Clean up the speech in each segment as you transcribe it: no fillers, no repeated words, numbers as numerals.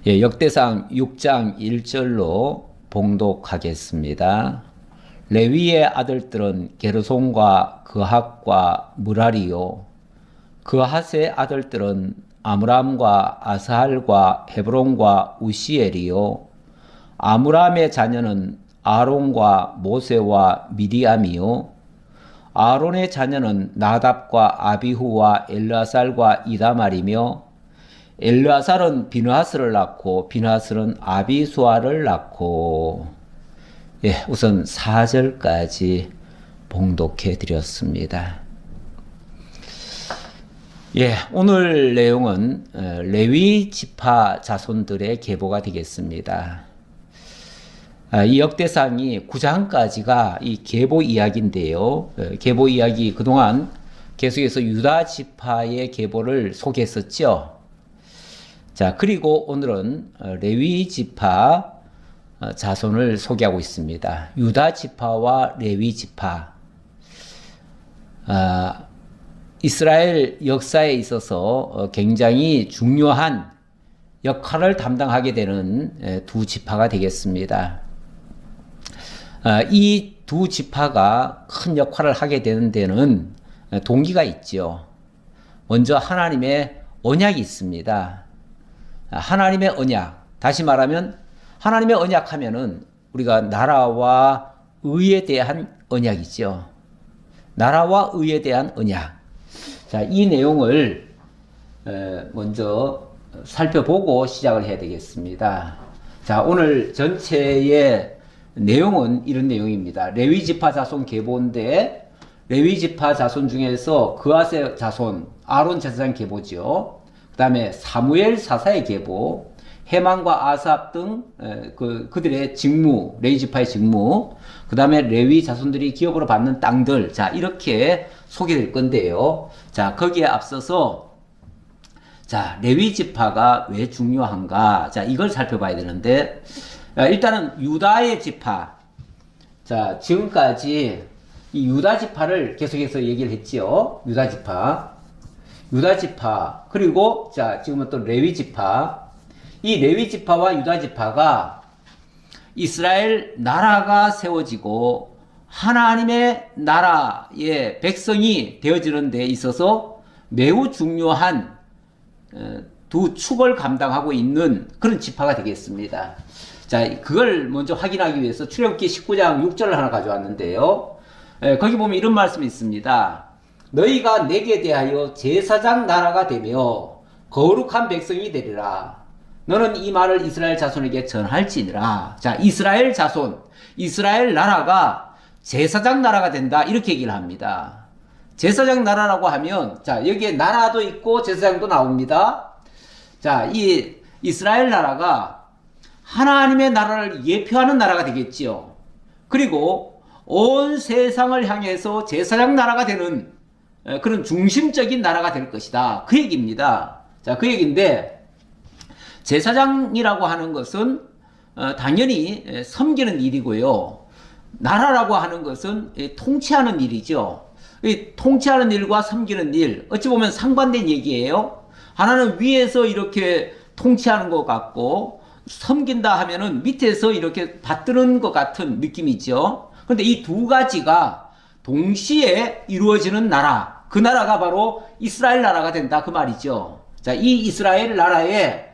역대상 6장 1절로 봉독하겠습니다. 레위의 아들들은 게르손과 그핫과 무라리요. 그핫의 아들들은 아므람과 아스할과 헤브론과 우시엘이요. 아므람의 자녀는 아론과 모세와 미디암이요. 아론의 자녀는 나답과 아비후와 엘르아살과 이다말이며 엘르아살은 비느하스를 낳고 비느하스는 아비수아를 낳고. 우선 4절까지 봉독해 드렸습니다. 오늘 내용은 레위 지파 자손들의 계보가 되겠습니다. 이 역대상이 9장까지가 이 계보 이야기인데요. 계보 이야기 그동안 계속해서 유다 지파의 계보를 소개했었죠. 자, 그리고 오늘은 레위 지파 자손을 소개하고 있습니다. 유다 지파와 레위 지파. 이스라엘 역사에 있어서 굉장히 중요한 역할을 담당하게 되는 두 지파가 되겠습니다. 이 두 지파가 큰 역할을 하게 되는 데는 동기가 있죠. 먼저 하나님의 언약이 있습니다. 하나님의 언약, 다시 말하면 하나님의 언약 하면은 우리가 나라와 의에 대한 언약이죠. 나라와 의에 대한 언약. 자, 이 내용을 먼저 살펴보고 시작을 해야 되겠습니다. 자, 오늘 전체의 내용은 이런 내용입니다. 레위 지파 자손 계보인데 레위 지파 자손 중에서 그핫의 자손 아론 제사장 계보죠. 그 다음에 사무엘 사사의 계보, 헤만과 아삽 등 그들의 직무, 레위 지파의 직무, 그 다음에 레위 자손들이 기업으로 받는 땅들, 자, 이렇게 소개될 건데요. 자, 거기에 앞서서 자, 레위 지파가 왜 중요한가? 자, 이걸 살펴봐야 되는데, 일단은 유다의 지파. 자, 지금까지 이 유다 지파를 계속해서 얘기를 했지요. 유다 지파. 유다 지파. 그리고 자, 지금은 또 레위 지파. 이 레위 지파와 유다 지파가 이스라엘 나라가 세워지고 하나님의 나라의 백성이 되어지는 데 있어서 매우 중요한 두 축을 감당하고 있는 그런 지파가 되겠습니다. 자, 그걸 먼저 확인하기 위해서 출애굽기 19장 6절을 하나 가져왔는데요. 거기 보면 이런 말씀이 있습니다. 너희가 내게 대하여 제사장 나라가 되며 거룩한 백성이 되리라. 너는 이 말을 이스라엘 자손에게 전할지니라. 자, 이스라엘 자손, 이스라엘 나라가 제사장 나라가 된다. 이렇게 얘기를 합니다. 제사장 나라라고 하면, 자, 여기에 나라도 있고 제사장도 나옵니다. 자, 이 이스라엘 나라가 하나님의 나라를 예표하는 나라가 되겠지요. 그리고 온 세상을 향해서 제사장 나라가 되는 그런 중심적인 나라가 될 것이다. 그 얘기입니다. 자, 그 얘기인데, 제사장이라고 하는 것은 당연히 섬기는 일이고요. 나라라고 하는 것은 통치하는 일이죠. 이 통치하는 일과 섬기는 일, 어찌 보면 상반된 얘기예요. 하나는 위에서 이렇게 통치하는 것 같고, 섬긴다 하면은 밑에서 이렇게 받드는 것 같은 느낌이죠. 그런데 이 두 가지가 동시에 이루어지는 나라, 그 나라가 바로 이스라엘 나라가 된다. 그 말이죠. 자, 이 이스라엘 나라에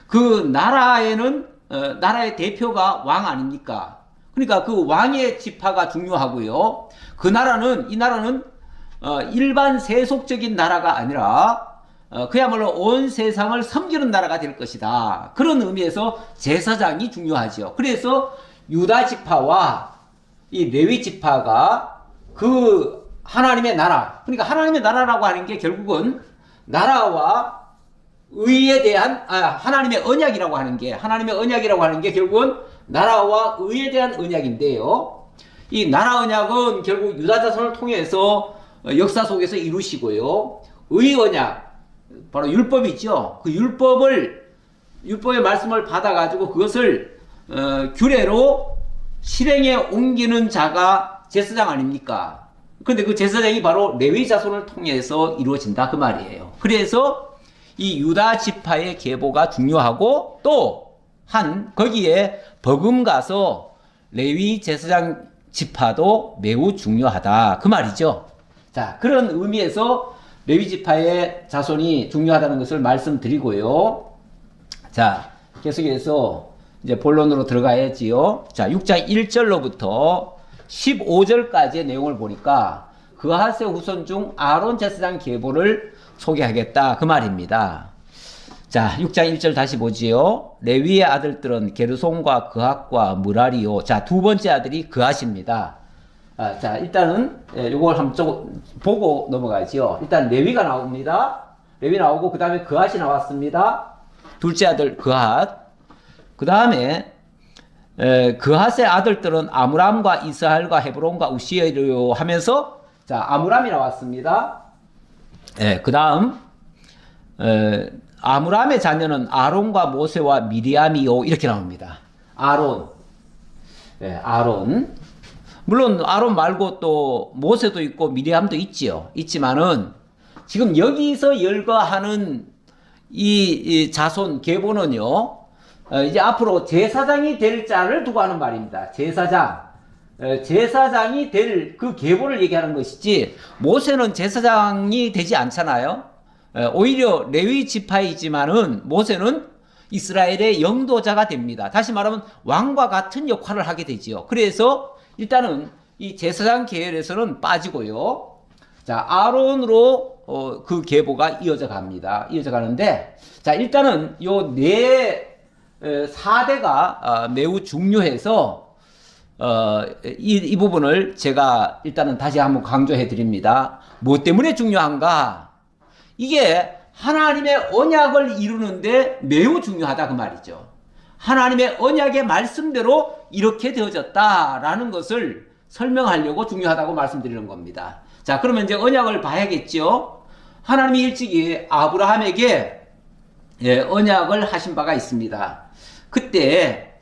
그 나라에는 나라의 대표가 왕 아닙니까? 그러니까 그 왕의 지파가 중요하고요. 이 나라는 일반 세속적인 나라가 아니라 그야말로 온 세상을 섬기는 나라가 될 것이다. 그런 의미에서 제사장이 중요하죠. 그래서 유다 지파와 이 레위 지파가 그 하나님의 나라, 그러니까 하나님의 나라라고 하는 게 결국은 나라와 의에 대한 하나님의 언약이라고 하는 게 결국은 나라와 의에 대한 언약인데요. 이 나라 언약은 결국 유다 자손을 통해서 역사 속에서 이루시고요. 의 언약, 바로 율법이죠. 그 율법의 말씀을 받아가지고 그것을 규례로 실행에 옮기는 자가 제사장 아닙니까? 그런데 그 제사장이 바로 레위 자손을 통해서 이루어진다 그 말이에요. 그래서 이 유다 지파의 계보가 중요하고 또 거기에 버금가서 레위 제사장 지파도 매우 중요하다. 그 말이죠. 자, 그런 의미에서 레위 지파의 자손이 중요하다는 것을 말씀드리고요. 자, 계속해서 이제 본론으로 들어가야지요. 자, 6장 1절로부터 15절까지의 내용을 보니까 그하세 후손 중 아론 제사장 계보를 소개하겠다. 그 말입니다. 자, 6장 1절 다시 보지요. 레위의 아들들은 게르손과 그핫과 무라리요. 자, 두 번째 아들이 그핫입니다. 자, 일단은 이걸 한번 보고 넘어가지요. 일단 레위가 나옵니다. 레위 나오고 그 다음에 그핫이 나왔습니다. 둘째 아들 그핫. 그 다음에 그핫의 아들들은 아므람과 이스할과 헤브론과 우시엘이요 하면서 자, 아므람이 나왔습니다. 그 다음 아므람의 자녀는 아론과 모세와 미리암이요 이렇게 나옵니다. 아론. 아론. 물론 아론 말고 또 모세도 있고 미리암도 있지요. 있지만은 지금 여기서 열거하는 이 자손 계보는요. 이제 앞으로 제사장이 될 자를 두고 하는 말입니다. 제사장이 될 그 계보를 얘기하는 것이지 모세는 제사장이 되지 않잖아요. 오히려 레위 지파이지만은 모세는 이스라엘의 영도자가 됩니다. 다시 말하면 왕과 같은 역할을 하게 되지요. 그래서 일단은 이 제사장 계열에서는 빠지고요. 자, 아론으로 그 계보가 이어져 갑니다. 이어져 가는데 자, 일단은 요 네 4대가 매우 중요해서 이 부분을 제가 일단은 다시 한번 강조해 드립니다. 무엇 때문에 중요한가? 이게 하나님의 언약을 이루는데 매우 중요하다 그 말이죠. 하나님의 언약의 말씀대로 이렇게 되어졌다라는 것을 설명하려고 중요하다고 말씀드리는 겁니다. 자, 그러면 이제 언약을 봐야겠죠. 하나님이 일찍이 아브라함에게 언약을 하신 바가 있습니다. 그때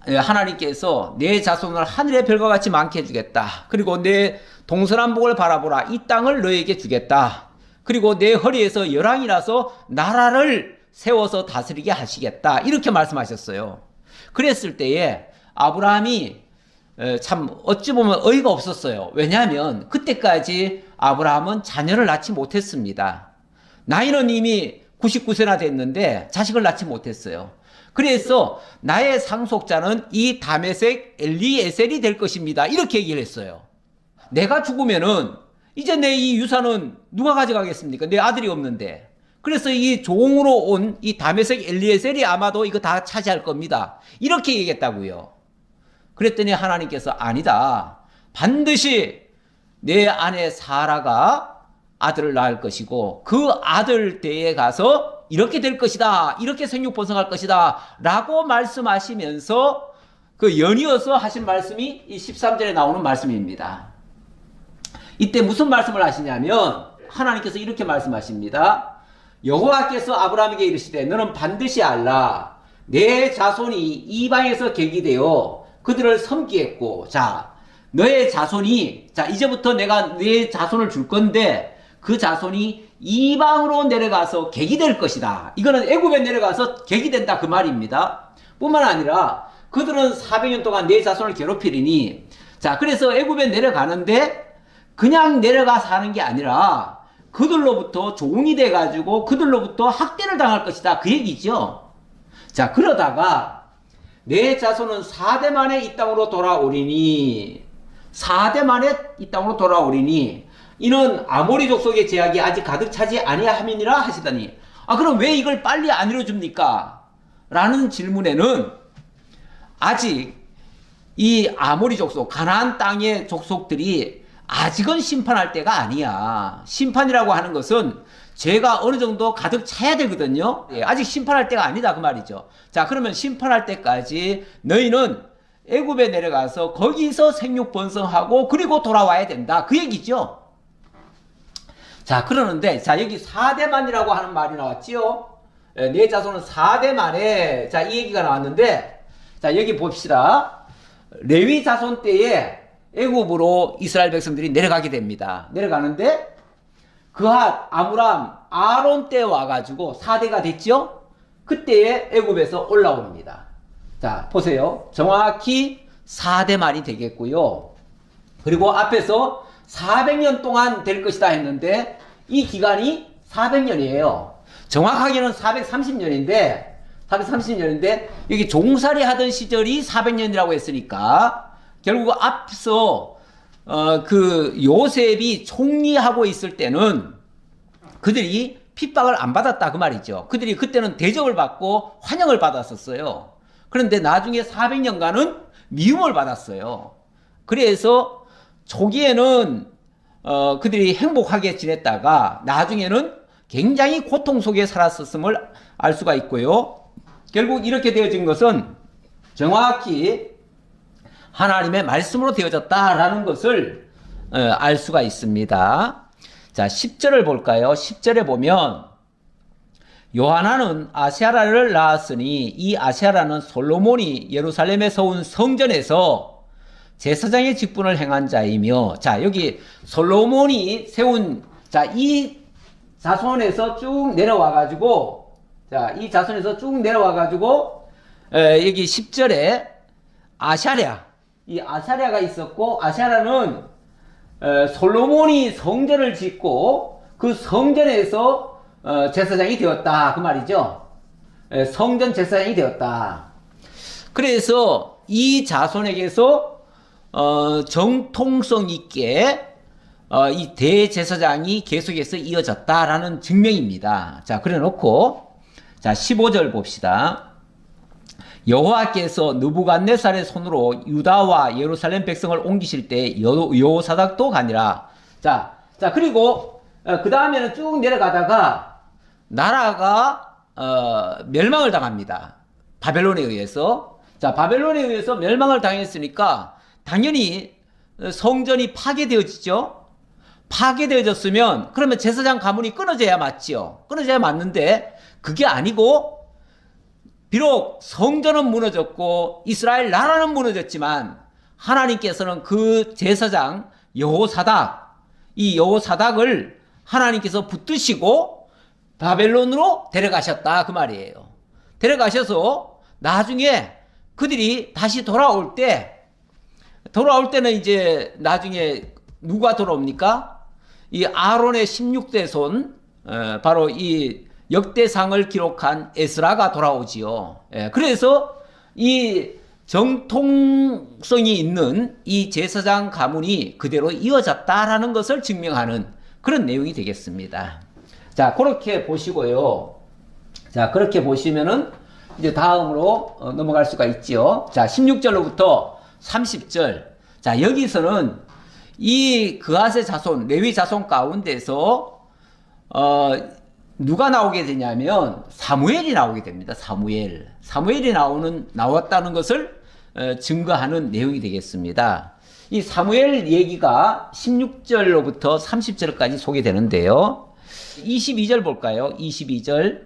하나님께서 내 자손을 하늘의 별과 같이 많게 해주겠다. 그리고 내 동서남북을 바라보라. 이 땅을 너에게 주겠다. 그리고 내 허리에서 열왕이 나서 나라를 세워서 다스리게 하시겠다. 이렇게 말씀하셨어요. 그랬을 때에 아브라함이 참 어찌 보면 어이가 없었어요. 왜냐하면 그때까지 아브라함은 자녀를 낳지 못했습니다. 나이는 이미 99세나 됐는데 자식을 낳지 못했어요. 그래서 나의 상속자는 이 다메섹 엘리에셀이 될 것입니다. 이렇게 얘기를 했어요. 내가 죽으면은 이제 내 이 유산은 누가 가져가겠습니까? 내 아들이 없는데. 그래서 이 종으로 온 이 다메섹 엘리에셀이 아마도 이거 다 차지할 겁니다. 이렇게 얘기했다고요. 그랬더니 하나님께서 아니다. 반드시 내 아내 사라가 아들을 낳을 것이고 그 아들 때에 가서 이렇게 될 것이다. 이렇게 생육번성할 것이다. 라고 말씀하시면서 그 연이어서 하신 말씀이 이 13절에 나오는 말씀입니다. 이때 무슨 말씀을 하시냐면 하나님께서 이렇게 말씀하십니다. 여호와께서 아브라함에게 이르시되 너는 반드시 알라. 내 자손이 이방에서 계기되어 그들을 섬기겠고 자 너의 자손이 자 이제부터 내가 내 자손을 줄 건데 그 자손이 이방으로 내려가서 계기될 것이다. 이거는 애굽에 내려가서 계기된다 그 말입니다. 뿐만 아니라 그들은 400년 동안 내 자손을 괴롭히리니 자 그래서 애굽에 내려가는데 그냥 내려가 사는 게 아니라 그들로부터 종이 돼가지고 그들로부터 학대를 당할 것이다. 그 얘기죠. 자, 그러다가 내 자손은 4대 만에 이 땅으로 돌아오리니 4대 만에 이 땅으로 돌아오리니 이는 아모리 족속의 제약이 아직 가득 차지 아니함이니라 하시더니 그럼 왜 이걸 빨리 안 이루어줍니까? 라는 질문에는 아직 이 아모리 족속 가나안 땅의 족속들이 아직은 심판할 때가 아니야. 심판이라고 하는 것은 죄가 어느 정도 가득 차야 되거든요. 아직 심판할 때가 아니다 그 말이죠. 자 그러면 심판할 때까지 너희는 애굽에 내려가서 거기서 생육번성하고 그리고 돌아와야 된다 그 얘기죠. 자 그러는데 자 여기 4대만이라고 하는 말이 나왔지요. 내 자손은 4대만에 자 이 얘기가 나왔는데 자 여기 봅시다. 레위 자손 때에 애굽으로 이스라엘 백성들이 내려가게 됩니다. 내려가는데 그핫, 아므람, 아론 때 와가지고 4대가 됐죠? 그때에 애굽에서 올라옵니다. 자, 보세요. 정확히 4대 말이 되겠고요. 그리고 앞에서 400년 동안 될 것이다 했는데 이 기간이 400년이에요. 정확하게는 430년인데 여기 종살이 하던 시절이 400년이라고 했으니까 결국 앞서 그 요셉이 총리하고 있을 때는 그들이 핍박을 안 받았다 그 말이죠. 그들이 그때는 대접을 받고 환영을 받았었어요. 그런데 나중에 400년간은 미움을 받았어요. 그래서 초기에는 그들이 행복하게 지냈다가 나중에는 굉장히 고통 속에 살았었음을 알 수가 있고요. 결국 이렇게 되어진 것은 정확히 하나님의 말씀으로 되어졌다라는 것을 알 수가 있습니다. 자, 10절을 볼까요? 10절에 보면 요하나는 아시아라를 낳았으니 이 아시아라는 솔로몬이 예루살렘에 세운 성전에서 제사장의 직분을 행한 자이며, 자, 여기 솔로몬이 세운, 자, 이 자손에서 쭉 내려와가지고, 자, 이 자손에서 쭉 내려와가지고, 여기 10절에 아샤랴, 이 아샤랴가 있었고, 아샤랴는 솔로몬이 성전을 짓고 그 성전에서 제사장이 되었다 그 말이죠. 성전 제사장이 되었다. 그래서 이 자손에게서 정통성 있게 이 대제사장이 계속해서 이어졌다라는 증명입니다. 자, 그래 놓고 자 15절 봅시다. 여호와께서 느부갓네살의 손으로 유다와 예루살렘 백성을 옮기실 때 여호사닥도 가니라. 자, 그리고 그 다음에는 쭉 내려가다가 나라가 멸망을 당합니다. 바벨론에 의해서. 자, 바벨론에 의해서 멸망을 당했으니까 당연히 성전이 파괴되어지죠. 파괴되어졌으면 그러면 제사장 가문이 끊어져야 맞지요. 끊어져야 맞는데 그게 아니고 비록 성전은 무너졌고 이스라엘 나라는 무너졌지만 하나님께서는 그 제사장 여호사닥, 이 여호사닥을 하나님께서 붙드시고 바벨론으로 데려가셨다 그 말이에요. 데려가셔서 나중에 그들이 다시 돌아올 때는 이제 나중에 누가 돌아옵니까? 이 아론의 16대 손, 바로 이 역대상을 기록한 에스라가 돌아오지요. 그래서 이 정통성이 있는 이 제사장 가문이 그대로 이어졌다라는 것을 증명하는 그런 내용이 되겠습니다. 자, 그렇게 보시고요. 자, 그렇게 보시면은 이제 다음으로 넘어갈 수가 있지요. 자, 16절로부터 30절. 자, 여기서는 이 그앗의 자손, 레위 자손 가운데서 누가 나오게 되냐면 사무엘이 나오게 됩니다. 사무엘이 나왔다는 것을 증거하는 내용이 되겠습니다. 이 사무엘 얘기가 16절로부터 30절까지 소개되는데요. 22절 볼까요? 22절.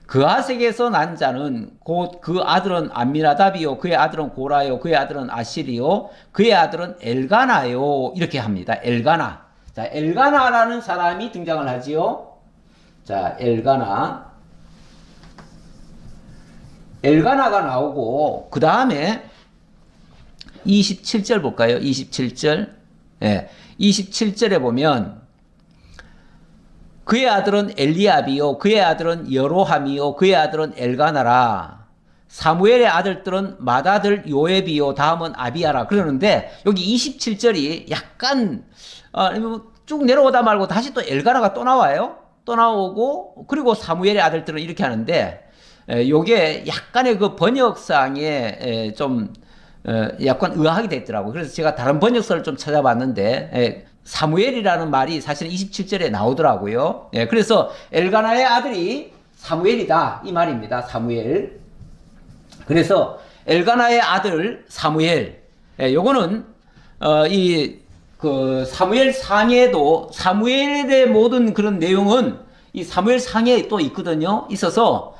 그앗에게서 난 자는 곧 그 아들은 암미나답이요 그의 아들은 고라요 그의 아들은 아실이요 그의 아들은 엘가나요. 이렇게 합니다. 엘가나. 자, 엘가나라는 사람이 등장을 하지요. 자, 엘가나가 나오고 그 다음에 27절 볼까요? 27절. 예. 27절에 보면 그의 아들은 엘리압이요 그의 아들은 여로함이요 그의 아들은 엘가나라. 사무엘의 아들들은 맏아들 요압이요 다음은 아비야라. 그러는데 여기 27절이 약간 쭉 내려오다 말고 다시 또 엘가나가 또 나와요. 또 나오고 그리고 사무엘의 아들들은 이렇게 하는데 요게 약간의 그 번역상에 좀 약간 의아하게 됐더라고요. 그래서 제가 다른 번역서를 좀 찾아봤는데 사무엘이라는 말이 사실은 27절에 나오더라고요. 그래서 엘가나의 아들이 사무엘이다 이 말입니다. 사무엘. 그래서 엘가나의 아들 사무엘. 요거는 그 사무엘 상에도 사무엘의 모든 그런 내용은 이 사무엘 상에 또 있거든요. 있어서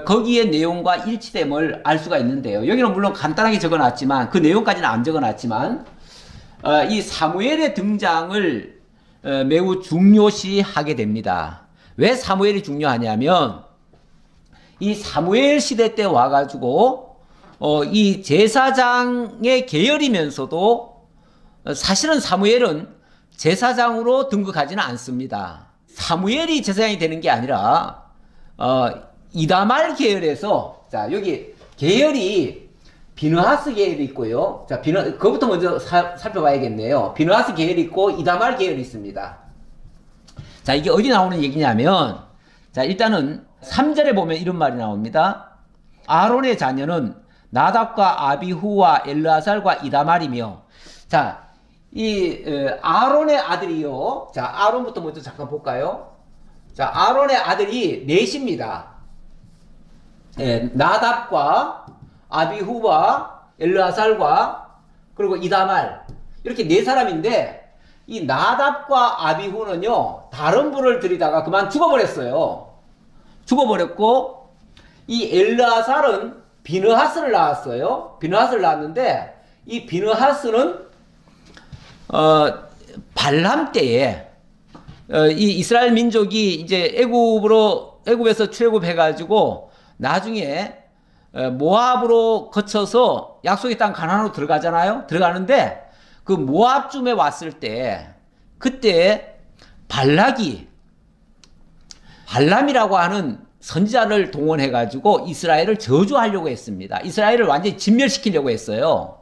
거기에 내용과 일치됨을 알 수가 있는데요. 여기는 물론 간단하게 적어놨지만 그 내용까지는 안 적어놨지만 이 사무엘의 등장을 매우 중요시하게 됩니다. 왜 사무엘이 중요하냐면 이 사무엘 시대 때 와가지고 이 제사장의 계열이면서도 사실은 사무엘은 제사장으로 등극하지는 않습니다. 사무엘이 제사장이 되는 게 아니라 이다말 계열에서, 자 여기 계열이 비느하스 계열이 있고요. 자 그거부터 먼저 살펴봐야겠네요. 비느하스 계열이 있고 이다말 계열이 있습니다. 자 이게 어디 나오는 얘기냐면, 자 일단은 3절에 보면 이런 말이 나옵니다. 아론의 자녀는 나답과 아비후와 엘르아살과 이다말이며, 자 이 아론의 아들이요. 자 아론부터 먼저 잠깐 볼까요? 자 아론의 아들이 넷입니다. 나답과 아비후와 엘르아살과 그리고 이다말, 이렇게 네 사람인데 이 나답과 아비후는요 다른 불을 들이다가 그만 죽어버렸어요. 죽어버렸고 이 엘르아살은 비느하스를 낳았어요. 비느하스를 낳았는데 이 비느하스는 발람 때에 이 이스라엘 민족이 이제 애굽에서 출애굽해가지고 나중에 모압으로 거쳐서 약속의 땅 가나안으로 들어가잖아요. 들어가는데 그 모압쯤에 왔을 때 그때 발람이라고 하는 선지자를 동원해가지고 이스라엘을 저주하려고 했습니다. 이스라엘을 완전히 진멸시키려고 했어요.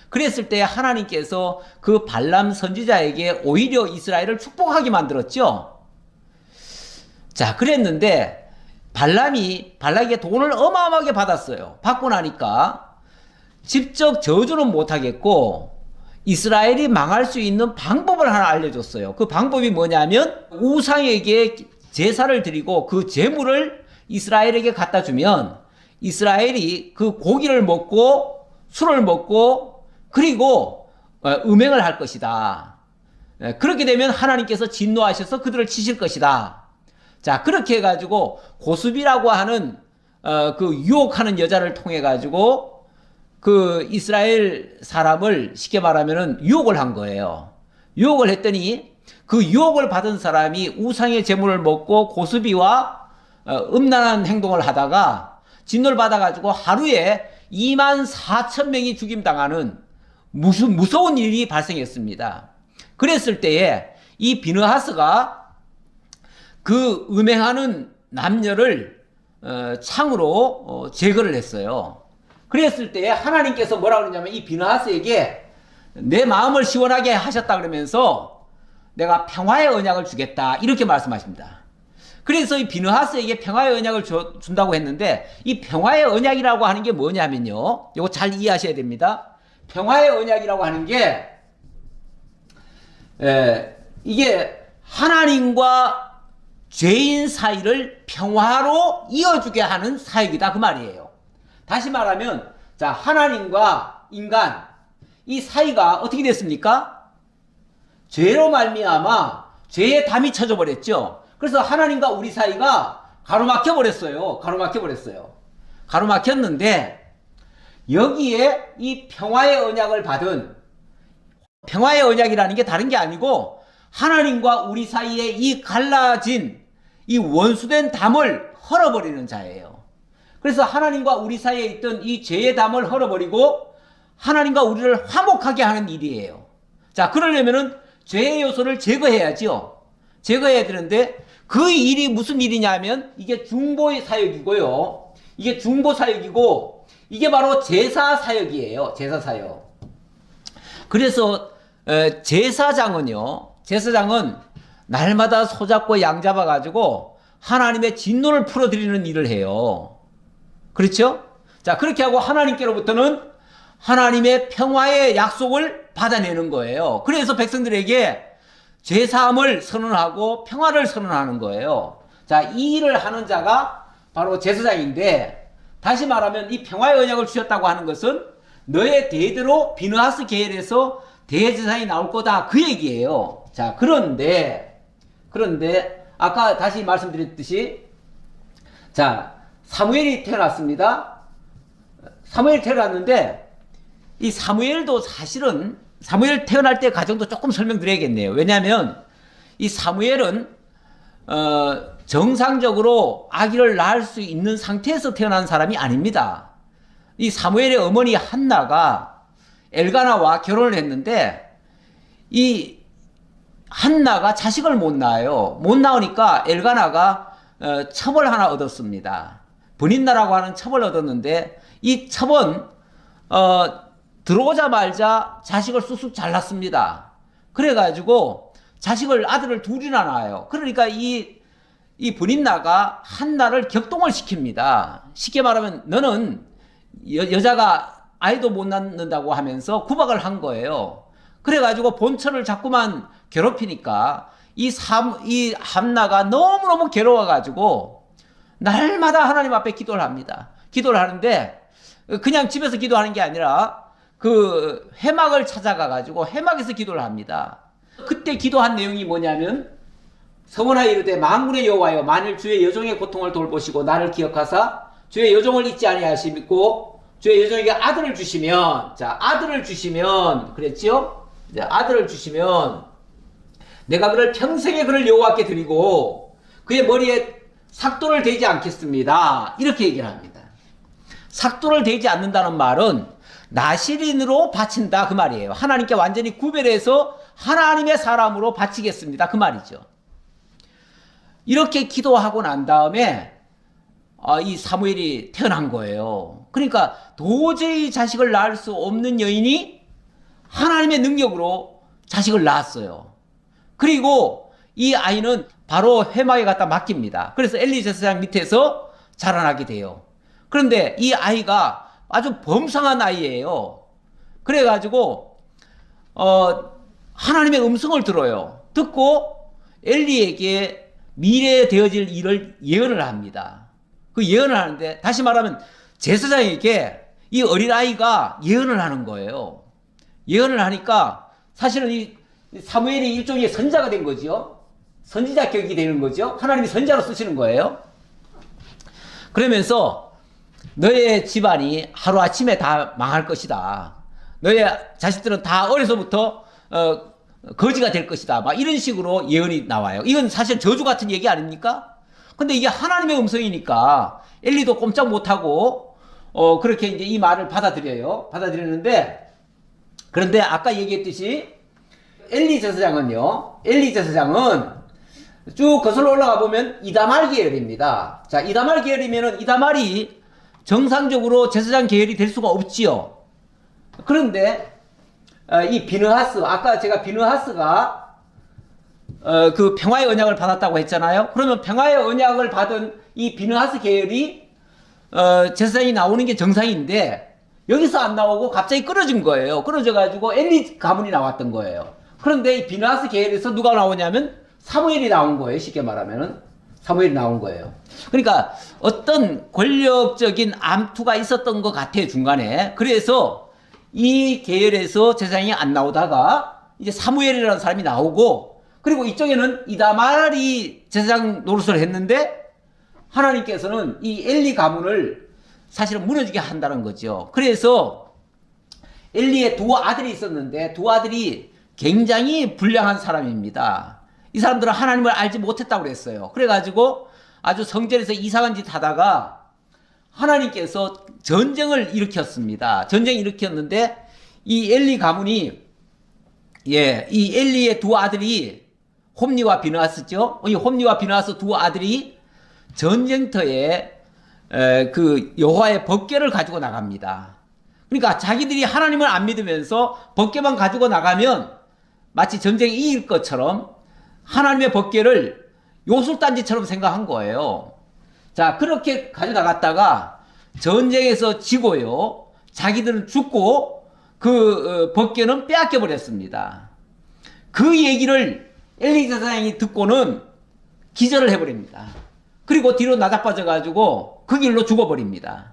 그랬을 때 하나님께서 그 발람 선지자에게 오히려 이스라엘을 축복하게 만들었죠. 자, 그랬는데 발락에게 돈을 어마어마하게 받았어요. 받고 나니까 직접 저주는 못하겠고 이스라엘이 망할 수 있는 방법을 하나 알려줬어요. 그 방법이 뭐냐면 우상에게 제사를 드리고 그 제물을 이스라엘에게 갖다 주면 이스라엘이 그 고기를 먹고 술을 먹고 그리고 음행을 할 것이다. 그렇게 되면 하나님께서 진노하셔서 그들을 치실 것이다. 자, 그렇게 해가지고 고수비라고 하는 그 유혹하는 여자를 통해 가지고 그 이스라엘 사람을 쉽게 말하면은 유혹을 한 거예요. 유혹을 했더니 그 유혹을 받은 사람이 우상의 제물을 먹고 고수비와 음란한 행동을 하다가 진노를 받아가지고 하루에 24,000명이 죽임당하는 무서운 일이 발생했습니다. 그랬을 때에 이 비느하스가 그 음행하는 남녀를 창으로 제거를 했어요. 그랬을 때에 하나님께서 뭐라고 그러냐면 이 비느하스에게 내 마음을 시원하게 하셨다 그러면서 내가 평화의 언약을 주겠다 이렇게 말씀하십니다. 그래서 이 비느하스에게 평화의 언약을 준다고 했는데 이 평화의 언약이라고 하는 게 뭐냐면요, 이거 잘 이해하셔야 됩니다. 평화의 언약이라고 하는 게 이게 하나님과 죄인 사이를 평화로 이어주게 하는 사역이다 그 말이에요. 다시 말하면 자 하나님과 인간 이 사이가 어떻게 됐습니까? 죄로 말미암아 죄에 담이 쳐져 버렸죠. 그래서 하나님과 우리 사이가 가로막혀 버렸어요. 가로막혔는데 여기에 이 평화의 언약을 받은, 평화의 언약이라는 게 다른 게 아니고 하나님과 우리 사이에 이 갈라진 이 원수된 담을 헐어버리는 자예요. 그래서 하나님과 우리 사이에 있던 이 죄의 담을 헐어버리고 하나님과 우리를 화목하게 하는 일이에요. 자, 그러려면은 죄의 요소를 제거해야죠. 제거해야 되는데 그 일이 무슨 일이냐면 이게 중보의 사역이고요. 이게 중보 사역이고 이게 바로 제사 사역이에요. 제사 사역. 그래서 제사장은 날마다 소 잡고 양 잡아 가지고 하나님의 진노를 풀어드리는 일을 해요. 그렇죠? 자, 그렇게 하고 하나님께로부터는 하나님의 평화의 약속을 받아내는 거예요. 그래서 백성들에게 죄사함을 선언하고 평화를 선언하는 거예요. 자, 이 일을 하는 자가 바로 제사장인데, 다시 말하면 이 평화의 언약을 주셨다고 하는 것은 너의 대대로 비느하스 계열에서 대제사장이 나올 거다 그 얘기예요. 자, 그런데 아까 다시 말씀드렸듯이 자 사무엘이 태어났습니다. 사무엘이 태어났는데 이 사무엘도 사실은 사무엘 태어날 때 과정도 조금 설명드려야겠네요. 왜냐하면 이 사무엘은 정상적으로 아기를 낳을 수 있는 상태에서 태어난 사람이 아닙니다. 이 사무엘의 어머니 한나가 엘가나와 결혼을 했는데 이 한나가 자식을 못 낳아요. 못 낳으니까 엘가나가 첩을 하나 얻었습니다. 분인나라고 하는 첩을 얻었는데 이 첩은 들어오자마자 자식을 쑥쑥 잘 낳습니다. 그래가지고 아들을 둘이나 낳아요. 그러니까 이 분인나가 한나를 격동을 시킵니다. 쉽게 말하면 너는 여자가 아이도 못 낳는다고 하면서 구박을 한 거예요. 그래가지고 본처를 자꾸만 괴롭히니까 이 한나가 너무너무 괴로워가지고 날마다 하나님 앞에 기도를 합니다. 기도를 하는데 그냥 집에서 기도하는 게 아니라 그 회막을 찾아가가지고 회막에서 기도를 합니다. 그때 기도한 내용이 뭐냐면 성원하여 이르되 만군의 여호와여 만일 주의 여종의 고통을 돌보시고 나를 기억하사 주의 여종을 잊지 아니하시고 주의 여종에게 아들을 주시면 아들을 주시면 그랬지요? 아들을 주시면 내가 그를 평생에 그를 여호와께 드리고 그의 머리에 삭도를 대지 않겠습니다. 이렇게 얘기를 합니다. 삭도를 대지 않는다는 말은 나실인으로 바친다 그 말이에요. 하나님께 완전히 구별해서 하나님의 사람으로 바치겠습니다 그 말이죠. 이렇게 기도하고 난 다음에 이 사무엘이 태어난 거예요. 그러니까 도저히 자식을 낳을 수 없는 여인이 하나님의 능력으로 자식을 낳았어요. 그리고 이 아이는 바로 회막에 갖다 맡깁니다. 그래서 엘리 제사장 밑에서 자라나게 돼요. 그런데 이 아이가 아주 범상한 아이예요. 그래가지고 하나님의 음성을 들어요. 듣고 엘리에게 미래에 되어질 일을 예언을 합니다. 그 예언을 하는데 다시 말하면 제사장에게 이 어린아이가 예언을 하는 거예요. 예언을 하니까 사실은 이 사무엘이 일종의 선자가 된 거죠. 선지자격이 되는 거죠. 하나님이 선자로 쓰시는 거예요. 그러면서 너의 집안이 하루아침에 다 망할 것이다. 너의 자식들은 다 어려서부터 거지가 될 것이다. 막 이런 식으로 예언이 나와요. 이건 사실 저주 같은 얘기 아닙니까? 근데 이게 하나님의 음성이니까 엘리도 꼼짝 못하고 그렇게 이제 이 말을 받아들여요. 받아들이는데 그런데 아까 얘기했듯이 엘리 제사장은 쭉 거슬러 올라가 보면 이다말 계열입니다. 자, 이다말 계열이면은 이다말이 정상적으로 제사장 계열이 될 수가 없지요. 그런데 이 비느하스, 아까 제가 비느하스가 그 평화의 언약을 받았다고 했잖아요. 그러면 평화의 언약을 받은 이 비느하스 계열이 제사장이 나오는 게 정상인데 여기서 안 나오고 갑자기 끊어진 거예요. 끊어져 가지고 엘리 가문이 나왔던 거예요. 그런데 이 비느하스 계열에서 누가 나오냐면 사무엘이 나온 거예요. 쉽게 말하면은 사무엘이 나온 거예요. 그러니까 어떤 권력적인 암투가 있었던 것 같아요, 중간에. 그래서 이 계열에서 제사장이 안 나오다가 이제 사무엘이라는 사람이 나오고, 그리고 이쪽에는 이다말이 제사장 노릇을 했는데 하나님께서는 이 엘리 가문을 사실은 무너지게 한다는 거죠. 그래서 엘리의 두 아들이 있었는데 두 아들이 굉장히 불량한 사람입니다. 이 사람들은 하나님을 알지 못했다고 그랬어요. 그래가지고 아주 성전에서 이상한 짓 하다가 하나님께서 전쟁을 일으켰습니다. 전쟁을 일으켰는데 이 엘리 가문이 이 엘리의 두 아들이 홈니와 비느하스죠. 이 홈니와 비느하스 두 아들이 전쟁터에 그 여호와의 법궤를 가지고 나갑니다. 그러니까 자기들이 하나님을 안 믿으면서 법궤만 가지고 나가면 마치 전쟁이 이길 것처럼 하나님의 법궤를 요술단지처럼 생각한 거예요. 자, 그렇게 가져나갔다가 전쟁에서 지고요. 자기들은 죽고 그 법궤는 빼앗겨 버렸습니다. 그 얘기를 엘리 제사장이 듣고는 기절을 해버립니다. 그리고 뒤로 나자빠져 가지고 그 길로 죽어버립니다.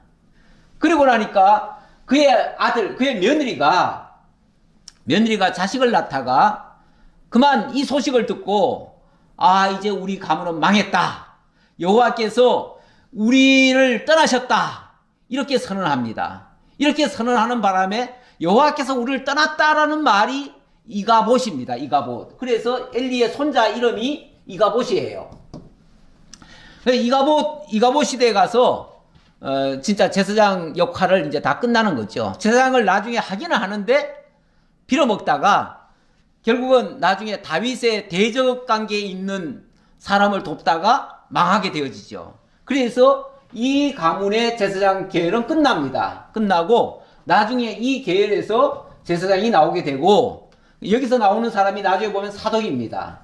그리고 나니까 그의 아들, 그의 며느리가 자식을 낳다가 그만 이 소식을 듣고 이제 우리 가문은 망했다. 여호와께서 우리를 떠나셨다. 이렇게 선언합니다. 이렇게 선언하는 바람에 여호와께서 우리를 떠났다라는 말이 이가봇입니다. 이가봇. 그래서 엘리의 손자 이름이 이가봇이에요. 이가봇 시대에 가서 진짜 제사장 역할을 이제 다 끝나는 거죠. 제사장을 나중에 하기는 하는데 빌어먹다가 결국은 나중에 다윗의 대적 관계에 있는 사람을 돕다가 망하게 되어지죠. 그래서 이 가문의 제사장 계열은 끝납니다. 끝나고 나중에 이 계열에서 제사장이 나오게 되고, 여기서 나오는 사람이 나중에 보면 사독입니다.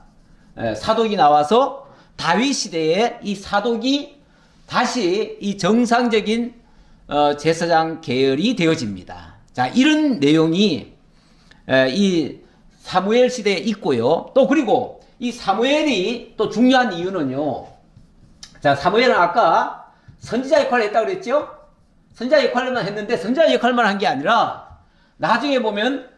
사독이 나와서 다윗 시대에 이 사독이 다시 이 정상적인 제사장 계열이 되어집니다. 자, 이런 내용이 이 사무엘 시대에 있고요. 또 그리고 이 사무엘이 또 중요한 이유는요. 자, 사무엘은 아까 선지자 역할을 했다고 그랬죠? 선지자 역할만 했는데 선지자 역할만 한 게 아니라 나중에 보면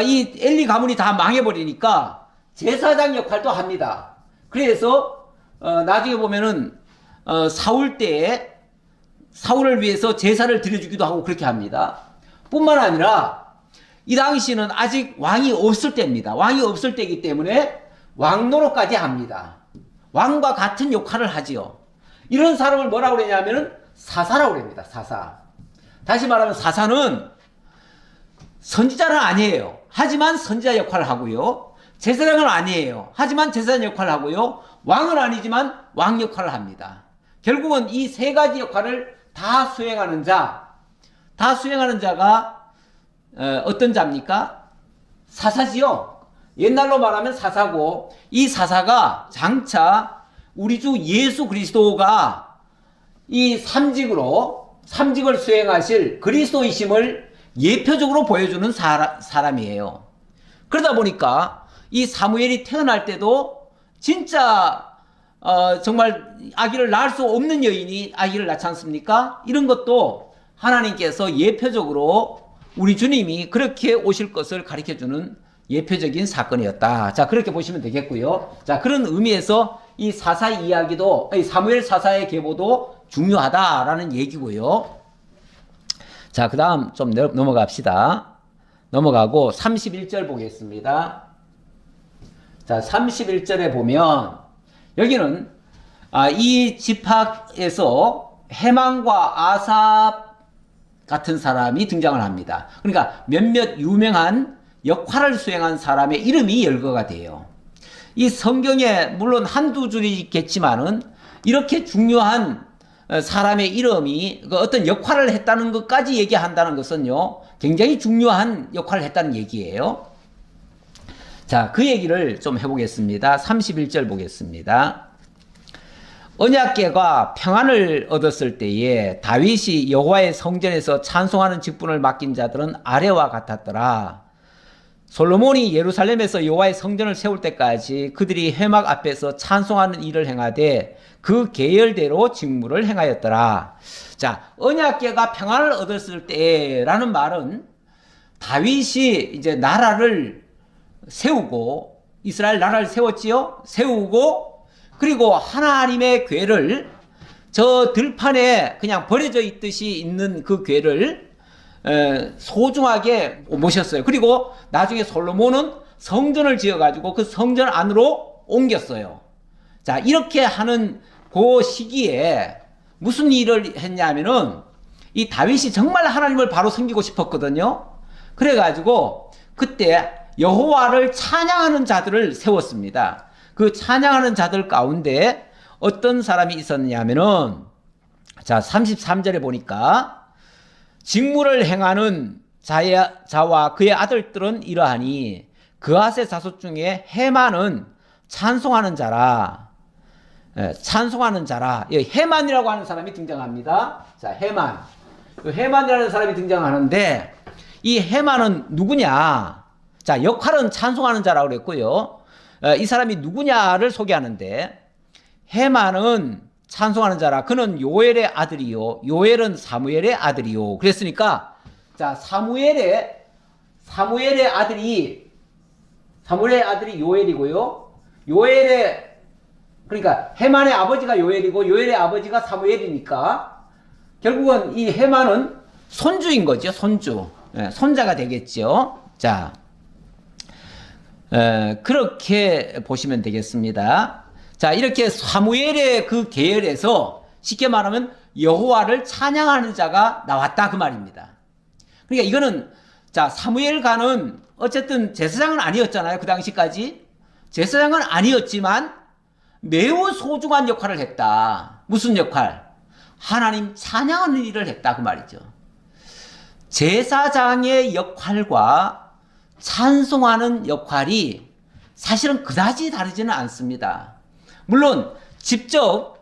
이 엘리 가문이 다 망해버리니까 제사장 역할도 합니다. 그래서 나중에 보면은 사울 때에 사울을 위해서 제사를 드려주기도 하고 그렇게 합니다. 뿐만 아니라 이 당시는 아직 왕이 없을 때입니다. 왕이 없을 때이기 때문에 왕노릇까지 합니다. 왕과 같은 역할을 하지요. 이런 사람을 뭐라고 그러냐면은 사사라고 그럽니다. 사사. 다시 말하면 사사는 선지자는 아니에요. 하지만 선지자 역할을 하고요. 제사장은 아니에요. 하지만 제사장 역할을 하고요. 왕은 아니지만 왕 역할을 합니다. 결국은 이 세 가지 역할을 다 수행하는 자가 어떤 자입니까? 사사지요. 옛날로 말하면 사사고, 이 사사가 장차 우리 주 예수 그리스도가 이 삼직을 수행하실 그리스도이심을 예표적으로 보여주는 사람이에요. 그러다 보니까 이 사무엘이 태어날 때도 진짜 정말 아기를 낳을 수 없는 여인이 아기를 낳지 않습니까? 이런 것도 하나님께서 예표적으로 우리 주님이 그렇게 오실 것을 가르쳐주는 예표적인 사건이었다. 자, 그렇게 보시면 되겠고요. 자, 그런 의미에서 이 사사 이야기도, 이 사무엘 사사의 계보도 중요하다라는 얘기고요. 자, 그 다음 좀 넘어갑시다. 넘어가고 31절 보겠습니다. 자, 31절에 보면 여기는 이 집합에서 해만과 아삽 같은 사람이 등장을 합니다. 그러니까 몇몇 유명한 역할을 수행한 사람의 이름이 열거가 돼요. 이 성경에 물론 한두 줄이겠지만은 이렇게 중요한 사람의 이름이 어떤 역할을 했다는 것까지 얘기한다는 것은요, 굉장히 중요한 역할을 했다는 얘기예요. 자, 그 얘기를 좀 해보겠습니다. 31절 보겠습니다. 언약궤가 평안을 얻었을 때에 다윗이 여호와의 성전에서 찬송하는 직분을 맡긴 자들은 아래와 같았더라. 솔로몬이 예루살렘에서 여호와의 성전을 세울 때까지 그들이 회막 앞에서 찬송하는 일을 행하되 그 계열대로 직무를 행하였더라. 자, 언약궤가 평안을 얻었을 때라는 말은 다윗이 이제 나라를 세우고, 이스라엘 나라를 세웠지요. 세우고, 그리고 하나님의 궤를 저 들판에 그냥 버려져 있듯이 있는 그 궤를 소중하게 모셨어요. 그리고 나중에 솔로몬은 성전을 지어가지고 그 성전 안으로 옮겼어요. 자, 이렇게 하는 그 시기에 무슨 일을 했냐면은 이 다윗이 정말 하나님을 바로 섬기고 싶었거든요. 그래가지고 그때 여호와를 찬양하는 자들을 세웠습니다. 그 찬양하는 자들 가운데 어떤 사람이 있었냐면은, 자, 33절에 보니까 직무를 행하는 자와 그의 아들들은 이러하니 그앗의 자손 중에 해만은 찬송하는 자라. 찬송하는 자라. 해만이라고 하는 사람이 등장합니다. 자, 해만. 해만이라는 사람이 등장하는데 이 해만은 누구냐? 자, 역할은 찬송하는 자라고 그랬고요. 이 사람이 누구냐를 소개하는데, 해만은 찬송하는 자라. 그는 요엘의 아들이요, 요엘은 사무엘의 아들이요. 그랬으니까 자, 사무엘의 아들이 요엘이고요. 그러니까 해만의 아버지가 요엘이고 요엘의 아버지가 사무엘이니까 결국은 이 해만은 손주인 거죠. 손자가 되겠죠. 자, 그렇게 보시면 되겠습니다. 자, 이렇게 사무엘의 그 계열에서 쉽게 말하면 여호와를 찬양하는 자가 나왔다 그 말입니다. 그러니까 이거는 자, 사무엘가는 어쨌든 제사장은 아니었잖아요. 그 당시까지. 제사장은 아니었지만 매우 소중한 역할을 했다. 무슨 역할? 하나님 찬양하는 일을 했다 그 말이죠. 제사장의 역할과 찬송하는 역할이 사실은 그다지 다르지는 않습니다. 물론 직접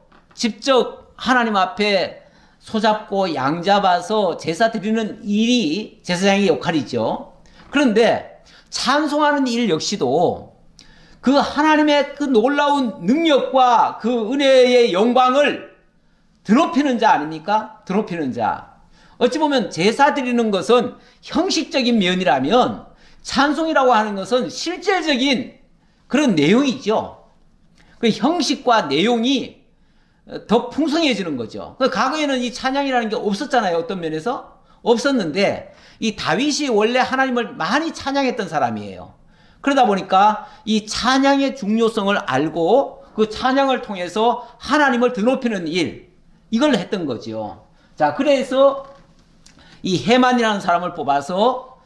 하나님 앞에 소잡고 양 잡아서 제사 드리는 일이 제사장의 역할이죠. 그런데 찬송하는 일 역시도 그 하나님의 그 놀라운 능력과 그 은혜의 영광을 드높이는 자 아닙니까? 드높이는 자. 어찌 보면 제사 드리는 것은 형식적인 면이라면 찬송이라고 하는 것은 실질적인 그런 내용이죠. 그 형식과 내용이 더 풍성해지는 거죠. 과거에는 이 찬양이라는 게 없었잖아요. 어떤 면에서 없었는데 이 다윗이 원래 하나님을 많이 찬양했던 사람이에요. 그러다 보니까 이 찬양의 중요성을 알고 그 찬양을 통해서 하나님을 드높이는 일, 이걸 했던 거죠. 자, 그래서 이 헤만이라는 사람을 뽑아서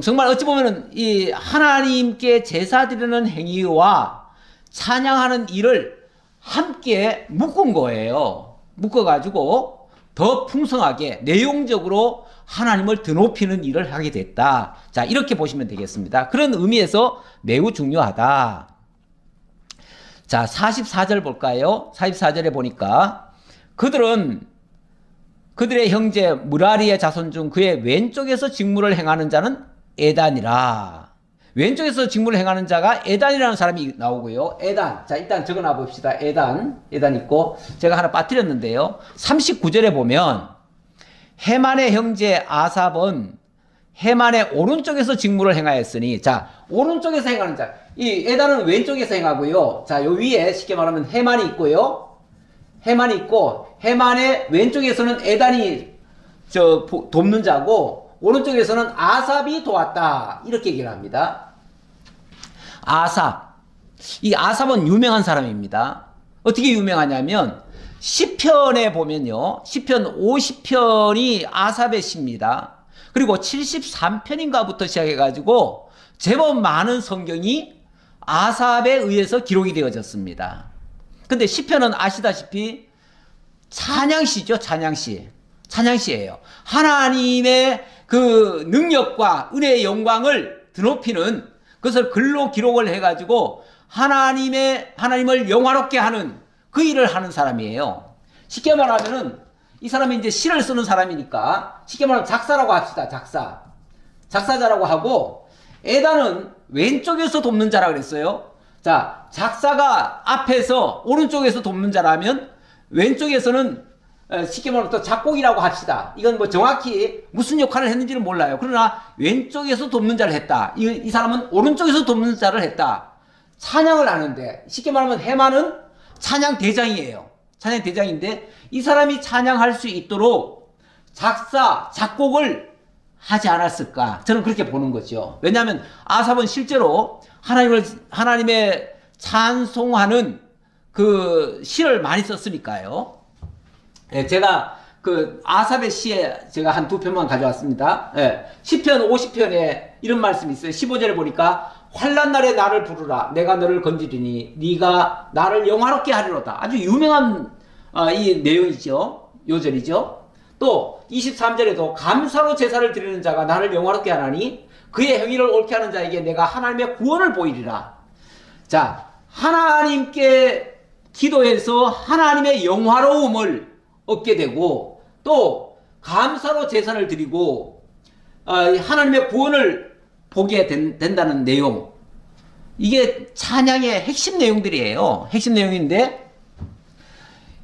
정말 어찌 보면은 이 하나님께 제사 드리는 행위와 찬양하는 일을 함께 묶은 거예요. 묶어가지고 더 풍성하게 내용적으로 하나님을 드높이는 일을 하게 됐다. 자, 이렇게 보시면 되겠습니다. 그런 의미에서 매우 중요하다. 자, 44절 볼까요? 44절에 보니까 그들의 형제 무라리의 자손 중 그의 왼쪽에서 직무를 행하는 자는 에단이라. 왼쪽에서 직무를 행하는 자가 에단이라는 사람이 나오고요. 에단. 자, 일단 적어놔 봅시다. 에단 있고, 제가 하나 빠뜨렸는데요. 39절에 보면, 헤만의 형제 아삽은 헤만의 오른쪽에서 직무를 행하였으니, 자, 오른쪽에서 행하는 자. 이 에단은 왼쪽에서 행하고요. 자, 요 위에 쉽게 말하면 헤만이 있고요. 헤만이 있고, 헤만의 왼쪽에서는 에단이 돕는 자고, 오른쪽에서는 아삽이 도왔다. 이렇게 얘기를 합니다. 아삽. 이 아삽은 유명한 사람입니다. 어떻게 유명하냐면 시편에 보면요. 시편 50편이 아삽의 시입니다. 그리고 73편인가부터 시작해가지고 제법 많은 성경이 아삽에 의해서 기록이 되어졌습니다. 근데 시편은 아시다시피 찬양시죠. 찬양시예요. 하나님의 그 능력과 은혜의 영광을 드높이는 그것을 글로 기록을 해가지고 하나님을 영화롭게 하는 그 일을 하는 사람이에요. 쉽게 말하면은 이 사람이 이제 시를 쓰는 사람이니까 쉽게 말하면 작사라고 합시다. 작사자라고 하고, 에단은 왼쪽에서 돕는 자라 그랬어요. 자, 작사가 앞에서 오른쪽에서 돕는 자라면 왼쪽에서는 쉽게 말하면 또 작곡이라고 합시다. 이건 뭐 정확히 무슨 역할을 했는지는 몰라요. 그러나 왼쪽에서 돕는 자를 했다. 이 사람은 오른쪽에서 돕는 자를 했다. 찬양을 하는데, 쉽게 말하면 헤만은 찬양 대장이에요. 찬양 대장인데 이 사람이 찬양할 수 있도록 작곡을 하지 않았을까? 저는 그렇게 보는 거죠. 왜냐하면 아삽은 실제로 하나님의 찬송하는 그 시를 많이 썼으니까요. 예, 제가 그 아삽의 시에 제가 한 두 편만 가져왔습니다. 예, 시편 50편에 이런 말씀이 있어요. 15절에 보니까 환난 날에 나를 부르라. 내가 너를 건지리니 네가 나를 영화롭게 하리로다. 아주 유명한 이 내용이죠. 요절이죠. 또 23절에도 감사로 제사를 드리는 자가 나를 영화롭게 하나니 그의 행위를 옳게 하는 자에게 내가 하나님의 구원을 보이리라. 자, 하나님께 기도해서 하나님의 영화로움을 얻게 되고, 또 감사로 제사를 드리고 하나님의 구원을 보게 된다는 내용, 이게 찬양의 핵심 내용들이에요. 핵심 내용인데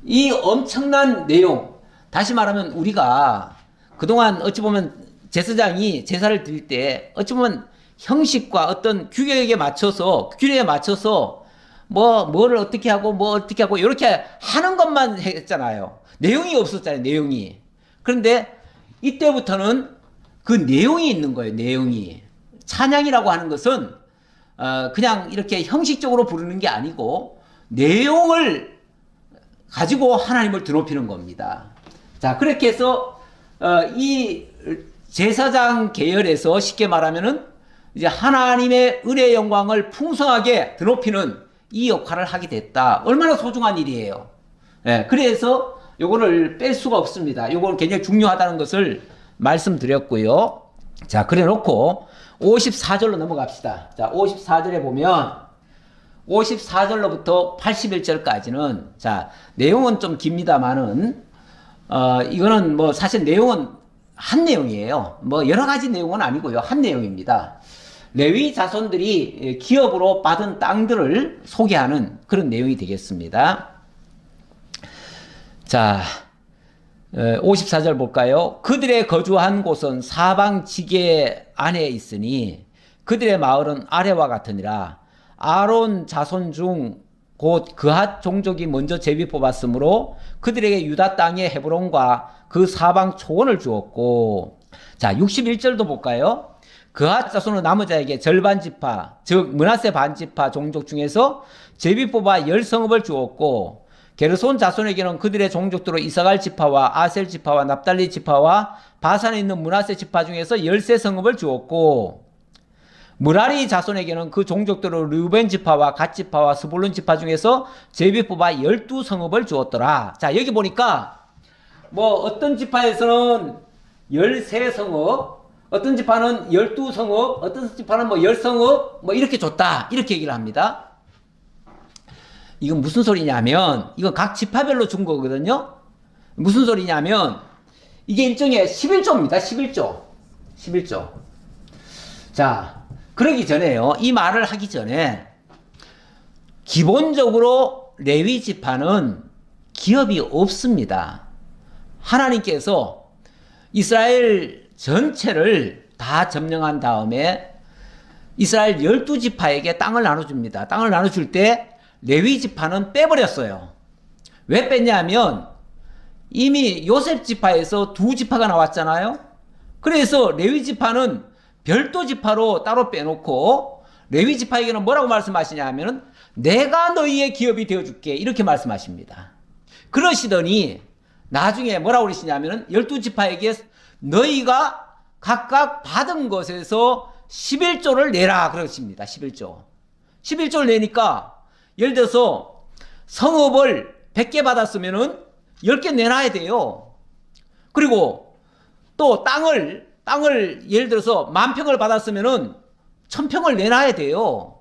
이 엄청난 내용, 다시 말하면 우리가 그동안 어찌 보면 제사장이 제사를 드릴 때 어찌 보면 형식과 어떤 규례에 맞춰서 뭐를 어떻게 하고 이렇게 하는 것만 했잖아요. 내용이 없었잖아요. 내용이. 그런데 이때부터는 그 내용이 있는 거예요. 내용이. 찬양이라고 하는 것은 그냥 이렇게 형식적으로 부르는 게 아니고 내용을 가지고 하나님을 드높이는 겁니다. 자, 그렇게 해서 이 제사장 계열에서 쉽게 말하면은 이제 하나님의 은혜 영광을 풍성하게 드높이는 이 역할을 하게 됐다. 얼마나 소중한 일이에요. 예, 그래서 요거를 뺄 수가 없습니다. 요거는 굉장히 중요하다는 것을 말씀드렸고요. 자, 그래 놓고 54절로 넘어갑시다. 자, 54절에 보면 54절로부터 81절까지는 자, 내용은 좀 깁니다만은 이거는 뭐 사실 내용은 한 내용이에요. 뭐 여러 가지 내용은 아니고요. 한 내용입니다. 레위 자손들이 기업으로 받은 땅들을 소개하는 그런 내용이 되겠습니다. 자, 54절 볼까요? 그들의 거주한 곳은 사방 지게 안에 있으니 그들의 마을은 아래와 같으니라. 아론 자손 중 곧 그핫 종족이 먼저 제비 뽑았으므로 그들에게 유다 땅의 헤브론과 그 사방 초원을 주었고. 자, 61절도 볼까요? 그핫 자손은 남은 자에게 절반 지파, 즉 므낫세 반 지파 종족 중에서 제비 뽑아 10성읍을 주었고, 게르손 자손에게는 그들의 종족대로 이사갈 지파와 아셀 지파와 납달리 지파와 바산에 있는 므낫세 지파 중에서 13성읍을 주었고, 무라리 자손에게는 그 종족대로 르우벤 지파와 갓 지파와 스불론 지파 중에서 제비 뽑아 12성읍을 주었더라. 자, 여기 보니까 뭐 어떤 지파에서는 13성읍, 어떤 지파는 12성읍, 어떤 지파는 뭐 10성읍 뭐 이렇게 줬다, 이렇게 얘기를 합니다. 이건 무슨 소리냐면 이건 각 지파별로 준 거거든요. 무슨 소리냐면 이게 일종의 11조입니다. 11조. 자, 그러기 전에요. 이 말을 하기 전에 기본적으로 레위 지파는 기업이 없습니다. 하나님께서 이스라엘 전체를 다 점령한 다음에 이스라엘 12지파에게 땅을 나눠줍니다. 땅을 나눠줄 때 레위 지파는 빼버렸어요. 왜 뺐냐면 이미 요셉 지파에서 2지파가 나왔잖아요. 그래서 레위 지파는 별도 지파로 따로 빼놓고 레위 지파에게는 뭐라고 말씀하시냐면은 내가 너희의 기업이 되어줄게, 이렇게 말씀하십니다. 그러시더니 나중에 뭐라고 그러시냐면은 12지파에게 너희가 각각 받은 것에서 11조를 내라 그러십니다. 11조를 내니까 예를 들어서 성읍을 100개 받았으면은 10개 내놔야 돼요. 그리고 또 땅을 예를 들어서 10,000평을 받았으면은 1,000평을 내놔야 돼요.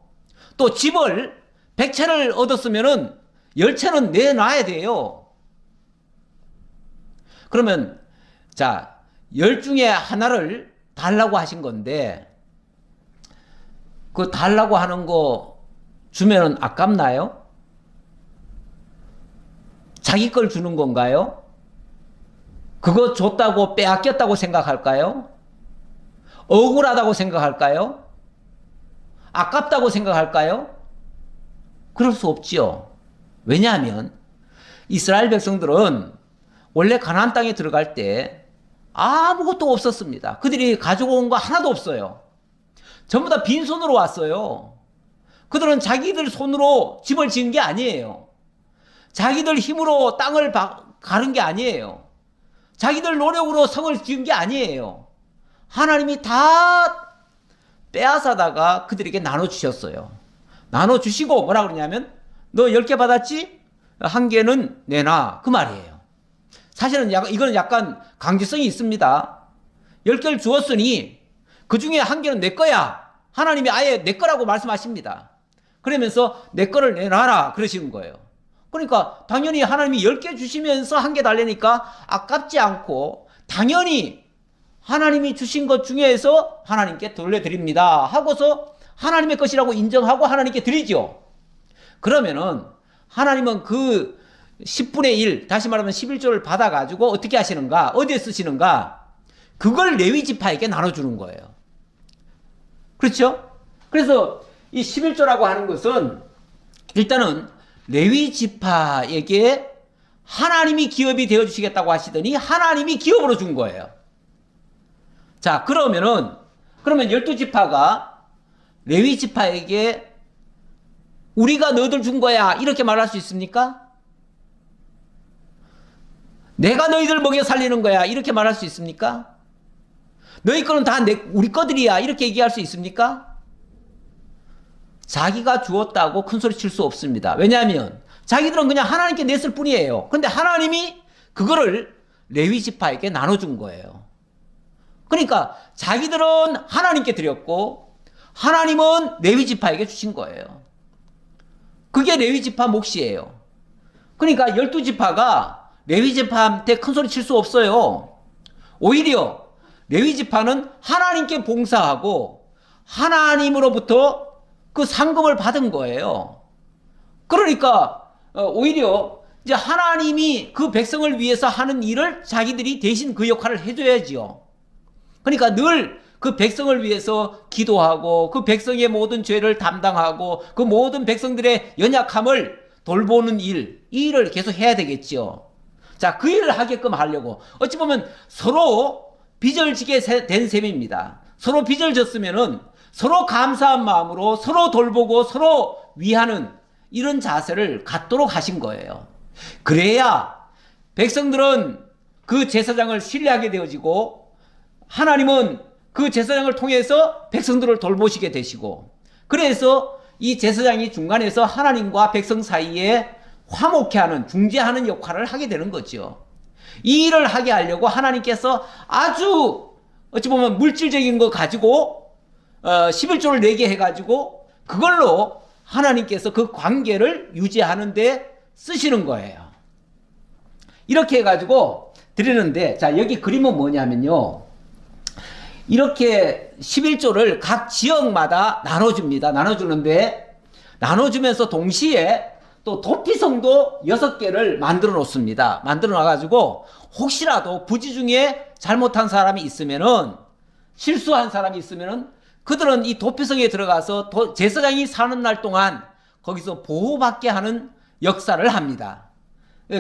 또 집을 100채를 얻었으면은 10채는 내놔야 돼요. 그러면 자, 10 중에 하나를 달라고 하신 건데 그 달라고 하는 거 주면은 아깝나요? 자기 걸 주는 건가요? 그거 줬다고 빼앗겼다고 생각할까요? 억울하다고 생각할까요? 아깝다고 생각할까요? 그럴 수 없지요. 왜냐하면 이스라엘 백성들은 원래 가나안 땅에 들어갈 때 아무것도 없었습니다. 그들이 가지고 온 거 하나도 없어요. 전부 다 빈손으로 왔어요. 그들은 자기들 손으로 집을 지은 게 아니에요. 자기들 힘으로 땅을 가른 게 아니에요. 자기들 노력으로 성을 지은 게 아니에요. 하나님이 다 빼앗아다가 그들에게 나눠주셨어요. 나눠주시고 뭐라 그러냐면 너 10개 받았지? 1개는 내놔, 그 말이에요. 사실은 이거는 약간 강제성이 있습니다. 10개를 주었으니 그 중에 1개는 내 거야. 하나님이 아예 내 거라고 말씀하십니다. 그러면서 내 거를 내놔라 그러시는 거예요. 그러니까 당연히 하나님이 10개 주시면서 1개 달래니까 아깝지 않고 당연히 하나님이 주신 것 중에서 하나님께 돌려드립니다 하고서 하나님의 것이라고 인정하고 하나님께 드리죠. 그러면은 하나님은 그 10분의 1, 다시 말하면 11조를 받아가지고 어떻게 하시는가? 어디에 쓰시는가? 그걸 레위 지파에게 나눠주는 거예요. 그렇죠? 그래서 이 11조라고 하는 것은 일단은 레위 지파에게 하나님이 기업이 되어주시겠다고 하시더니 하나님이 기업으로 준 거예요. 자, 그러면 12지파가 레위 지파에게 우리가 너희들 준 거야 이렇게 말할 수 있습니까? 내가 너희들 먹여 살리는 거야 이렇게 말할 수 있습니까? 너희 거는 다 우리 거들이야 이렇게 얘기할 수 있습니까? 자기가 주었다고 큰 소리 칠 수 없습니다. 왜냐하면 자기들은 그냥 하나님께 냈을 뿐이에요. 그런데 하나님이 그거를 레위 지파에게 나눠준 거예요. 그러니까 자기들은 하나님께 드렸고 하나님은 레위 지파에게 주신 거예요. 그게 레위 지파 몫이에요. 그러니까 12지파가 레위 지파한테 큰 소리 칠 수 없어요. 오히려 레위 지파는 하나님께 봉사하고 하나님으로부터 그 상급을 받은 거예요. 그러니까 오히려 이제 하나님이 그 백성을 위해서 하는 일을 자기들이 대신 그 역할을 해줘야지요. 그러니까 늘 그 백성을 위해서 기도하고 그 백성의 모든 죄를 담당하고 그 모든 백성들의 연약함을 돌보는 이 일을 계속 해야 되겠죠. 자, 그 일을 하게끔 하려고 어찌 보면 서로 빚을 지게 된 셈입니다. 서로 빚을 졌으면은 서로 감사한 마음으로 서로 돌보고 서로 위하는 이런 자세를 갖도록 하신 거예요. 그래야 백성들은 그 제사장을 신뢰하게 되어지고 하나님은 그 제사장을 통해서 백성들을 돌보시게 되시고 그래서 이 제사장이 중간에서 하나님과 백성 사이에 화목케 하는 중재하는 역할을 하게 되는 거죠. 이 일을 하게 하려고 하나님께서 아주 어찌 보면 물질적인 거 가지고 11조를 내게 해가지고 그걸로 하나님께서 그 관계를 유지하는 데 쓰시는 거예요. 이렇게 해가지고 드리는데 자 여기 그림은 뭐냐면요. 이렇게 11조를 각 지역마다 나눠줍니다. 나눠주는데 나눠주면서 동시에 또 도피성도 6개를 만들어 놓습니다. 만들어 놔가지고 혹시라도 부지 중에 잘못한 사람이 있으면은 실수한 사람이 있으면은 그들은 이 도피성에 들어가서 제사장이 사는 날 동안 거기서 보호받게 하는 역사를 합니다.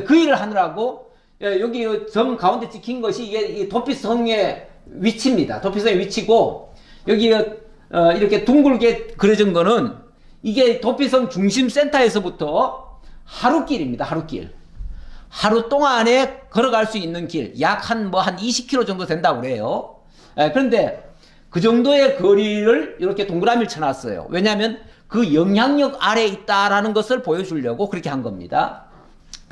그 일을 하느라고 여기 점 가운데 찍힌 것이 이게 도피성의 위치입니다. 도피성의 위치고 여기 이렇게 둥글게 그려진 거는 이게 도피성 중심 센터에서부터 하루길입니다. 하루길. 하루 동안에 걸어갈 수 있는 길. 약 한 20km 정도 된다고 그래요. 그런데 그 정도의 거리를 이렇게 동그라미를 쳐놨어요. 왜냐하면 그 영향력 아래에 있다라는 것을 보여주려고 그렇게 한 겁니다.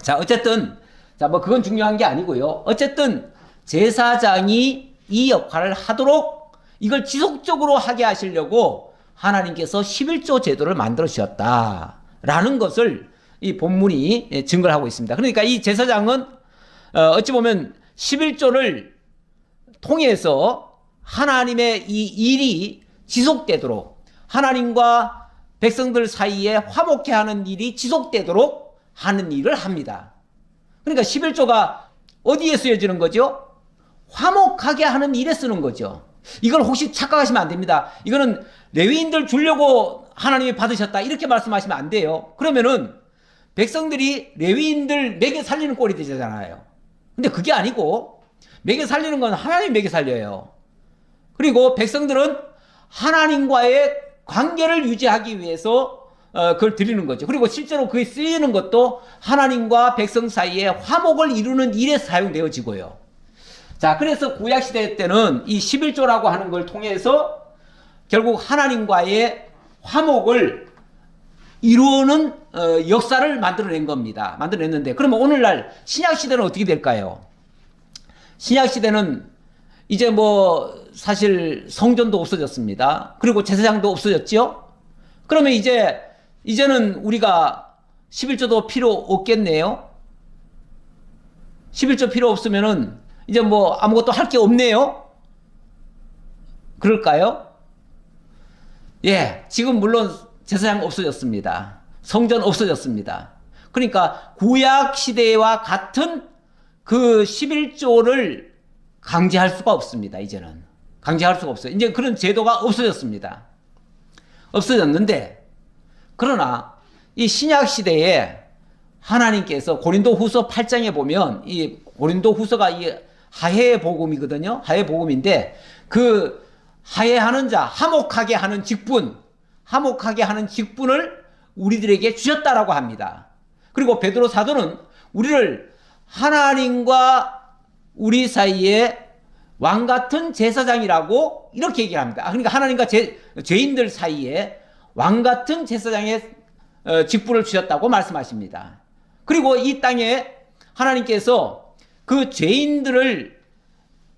자, 어쨌든, 자, 그건 중요한 게 아니고요. 어쨌든, 제사장이 이 역할을 하도록 이걸 지속적으로 하게 하시려고 하나님께서 11조 제도를 만들어 주셨다라는 것을 이 본문이 증거를 하고 있습니다. 그러니까 이 제사장은 어찌 보면 11조를 통해서 하나님의 이 일이 지속되도록 하나님과 백성들 사이에 화목케 하는 일이 지속되도록 하는 일을 합니다. 그러니까 11조가 어디에 쓰여지는 거죠? 화목하게 하는 일에 쓰는 거죠. 이걸 혹시 착각하시면 안 됩니다. 이거는 레위인들 주려고 하나님이 받으셨다 이렇게 말씀하시면 안 돼요. 그러면은 백성들이 레위인들 먹여 살리는 꼴이 되잖아요. 근데 그게 아니고 먹여 살리는 건 하나님이 먹여 살려요. 그리고 백성들은 하나님과의 관계를 유지하기 위해서 그걸 드리는 거죠. 그리고 실제로 그게 쓰이는 것도 하나님과 백성 사이에 화목을 이루는 일에 사용되어지고요. 자, 그래서 구약시대 때는 이 11조라고 하는 걸 통해서 결국 하나님과의 화목을 이루는 역사를 만들어낸 겁니다. 만들어냈는데 그러면 오늘날 신약시대는 어떻게 될까요? 신약시대는 이제 사실 성전도 없어졌습니다. 그리고 제사장도 없어졌죠? 그러면 이제는 우리가 11조도 필요 없겠네요? 11조 필요 없으면은 이제 아무것도 할 게 없네요? 그럴까요? 예, 지금 물론 제사장 없어졌습니다. 성전 없어졌습니다. 그러니까 구약 시대와 같은 그 11조를 강제할 수가 없습니다. 이제는 강제할 수가 없어요. 이제 그런 제도가 없어졌습니다. 없어졌는데 그러나 이 신약 시대에 하나님께서 고린도후서 8장에 보면 이 고린도후서가 이 화해의 복음이거든요. 화해의 복음인데 그 화해하는 자, 화목하게 하는 직분, 화목하게 하는 직분을 우리들에게 주셨다라고 합니다. 그리고 베드로 사도는 우리를 하나님과 우리 사이에 왕 같은 제사장이라고 이렇게 얘기를 합니다. 그러니까 하나님과 죄인들 사이에 왕 같은 제사장의 직분을 주셨다고 말씀하십니다. 그리고 이 땅에 하나님께서 그 죄인들을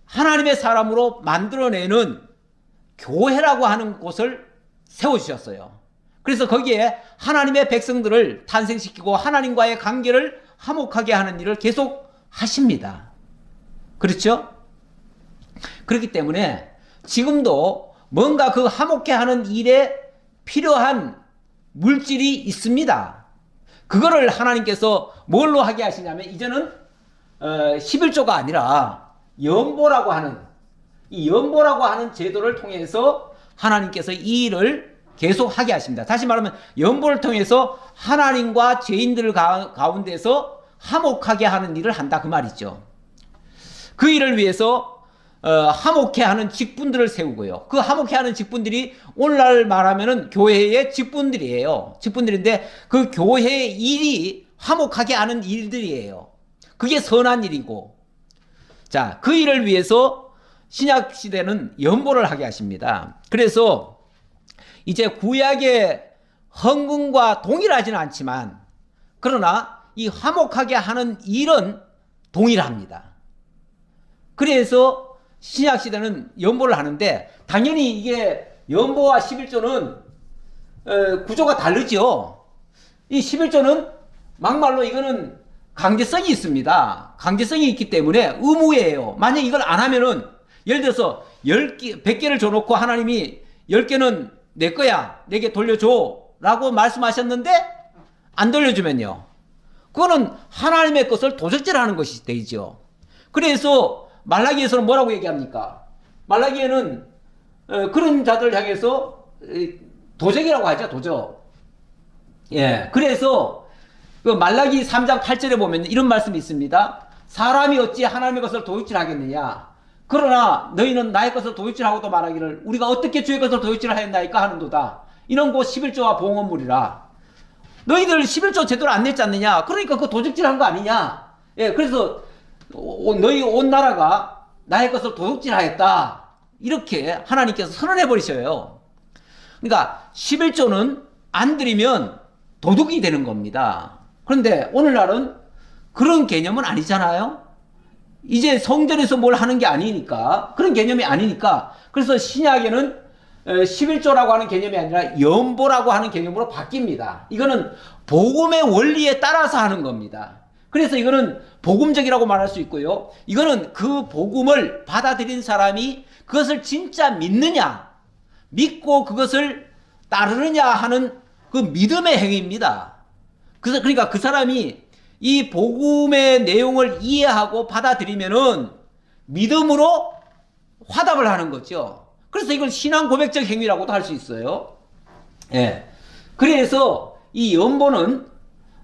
하나님의 사람으로 만들어내는 교회라고 하는 곳을 세워주셨어요. 그래서 거기에 하나님의 백성들을 탄생시키고 하나님과의 관계를 화목하게 하는 일을 계속 하십니다. 그렇죠? 그렇기 때문에 지금도 뭔가 그 화목해 하는 일에 필요한 물질이 있습니다. 그거를 하나님께서 뭘로 하게 하시냐면 이제는 11조가 아니라 연보라고 하는 이 연보라고 하는 제도를 통해서 하나님께서 이 일을 계속 하게 하십니다. 다시 말하면 연보를 통해서 하나님과 죄인들 가운데서 화목하게 하는 일을 한다 그 말이죠. 그 일을 위해서 화목해 하는 직분들을 세우고요. 그 화목해 하는 직분들이 오늘날 말하면은 교회의 직분들이에요. 직분들인데 그 교회의 일이 화목하게 하는 일들이에요. 그게 선한 일이고, 자, 그 일을 위해서 신약 시대는 연보를 하게 하십니다. 그래서 이제 구약의 헌금과 동일하지는 않지만 그러나 이 화목하게 하는 일은 동일합니다. 그래서 신약 시대는 연보를 하는데 당연히 이게 연보와 11조는 구조가 다르죠. 이 11조는 막말로 이거는 강제성이 있습니다. 강제성이 있기 때문에 의무예요. 만약 이걸 안 하면은 예를 들어서 10개, 100개를 줘놓고 하나님이 10개는 내 거야, 내게 돌려줘 라고 말씀하셨는데 안 돌려주면요, 그거는 하나님의 것을 도적질하는 것이 되죠. 그래서 말라기에서는 뭐라고 얘기합니까? 말라기에는 그런 자들 향해서 도적이라고 하죠. 도적. 예, 그래서 그 말라기 3장 8절에 보면 이런 말씀이 있습니다. 사람이 어찌 하나님의 것을 도둑질하겠느냐? 그러나 너희는 나의 것을 도둑질하고도 말하기를 우리가 어떻게 주의 것을 도둑질하였나이까 하는도다. 이는 곧 11조와 봉헌물이라. 너희들 11조 제대로 안 냈지 않느냐? 그러니까 그 도둑질한 거 아니냐? 예, 그래서 너희 온 나라가 나의 것을 도둑질하였다. 이렇게 하나님께서 선언해 버리셔요. 그러니까 11조는 안 드리면 도둑이 되는 겁니다. 그런데 오늘날은 그런 개념은 아니잖아요. 이제 성전에서 뭘 하는 게 아니니까, 그런 개념이 아니니까, 그래서 신약에는 11조라고 하는 개념이 아니라 연보라고 하는 개념으로 바뀝니다. 이거는 복음의 원리에 따라서 하는 겁니다. 그래서 이거는 복음적이라고 말할 수 있고요. 이거는 그 복음을 받아들인 사람이 그것을 진짜 믿느냐, 믿고 그것을 따르느냐 하는 그 믿음의 행위입니다. 그러니까 그 사람이 이 복음의 내용을 이해하고 받아들이면은 믿음으로 화답을 하는 거죠. 그래서 이걸 신앙 고백적 행위라고도 할 수 있어요. 예. 그래서 이 연보는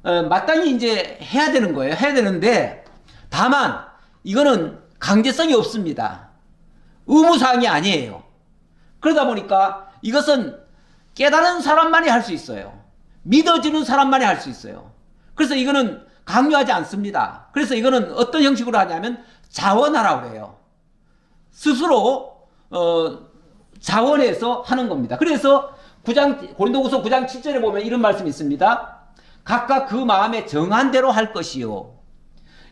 마땅히 이제 해야 되는 거예요. 해야 되는데 다만 이거는 강제성이 없습니다. 의무사항이 아니에요. 그러다 보니까 이것은 깨달은 사람만이 할 수 있어요. 믿어지는 사람만이 할 수 있어요. 그래서 이거는 강요하지 않습니다. 그래서 이거는 어떤 형식으로 하냐면 자원하라고 그래요. 스스로 자원해서 하는 겁니다. 그래서 고린도후서 9장 7절에 보면 이런 말씀이 있습니다. 각각 그 마음에 정한 대로 할 것이요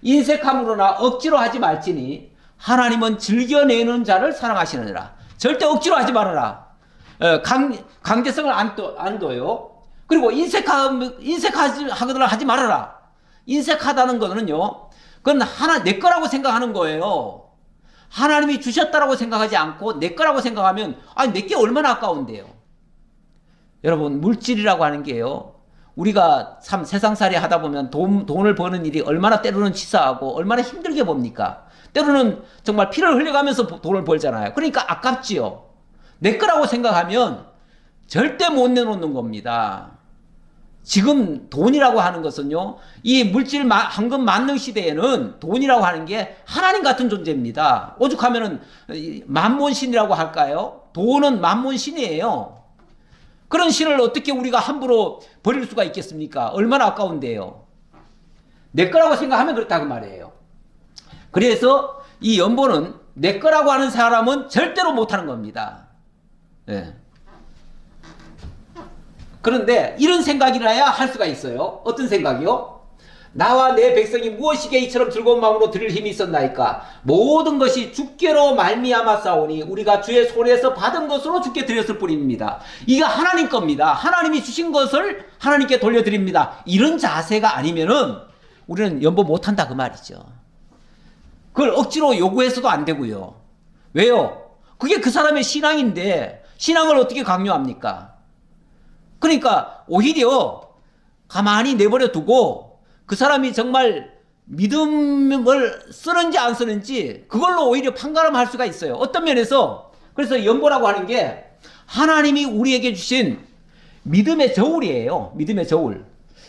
인색함으로나 억지로 하지 말지니 하나님은 즐겨내는 자를 사랑하시느니라. 절대 억지로 하지 말아라. 강제성을 안 둬요. 그리고 인색하거나 하지 말아라. 인색하다는 거는요, 그건 내 거라고 생각하는 거예요. 하나님이 주셨다라고 생각하지 않고 내 거라고 생각하면, 아니, 내 게 얼마나 아까운데요. 여러분, 물질이라고 하는 게요, 우리가 참 세상살이 하다 보면 돈을 버는 일이 얼마나 때로는 치사하고 얼마나 힘들게 봅니까? 때로는 정말 피를 흘려가면서 돈을 벌잖아요. 그러니까 아깝지요. 내 거라고 생각하면 절대 못 내놓는 겁니다. 지금 돈이라고 하는 것은요, 이 물질 황금 만능 시대에는 돈이라고 하는 게 하나님 같은 존재입니다. 오죽하면은 만몬신이라고 할까요? 돈은 만몬신이에요. 그런 신을 어떻게 우리가 함부로 버릴 수가 있겠습니까? 얼마나 아까운데요. 내 거라고 생각하면 그렇다고 말이에요. 그래서 이 연보는 내 거라고 하는 사람은 절대로 못하는 겁니다. 예. 그런데 이런 생각이라야 할 수가 있어요. 어떤 생각이요? 나와 내 백성이 무엇이게 이처럼 즐거운 마음으로 드릴 힘이 있었나이까? 모든 것이 주께로 말미암아 싸우니 우리가 주의 손에서 받은 것으로 주께 드렸을 뿐입니다. 이게 하나님 겁니다. 하나님이 주신 것을 하나님께 돌려드립니다. 이런 자세가 아니면은 우리는 연보 못한다 그 말이죠. 그걸 억지로 요구해서도 안 되고요. 왜요? 그게 그 사람의 신앙인데 신앙을 어떻게 강요합니까? 그러니까 오히려 가만히 내버려 두고 그 사람이 정말 믿음을 쓰는지 안 쓰는지 그걸로 오히려 판가름할 수가 있어요. 어떤 면에서 그래서 연보라고 하는 게 하나님이 우리에게 주신 믿음의 저울이에요. 믿음의 저울.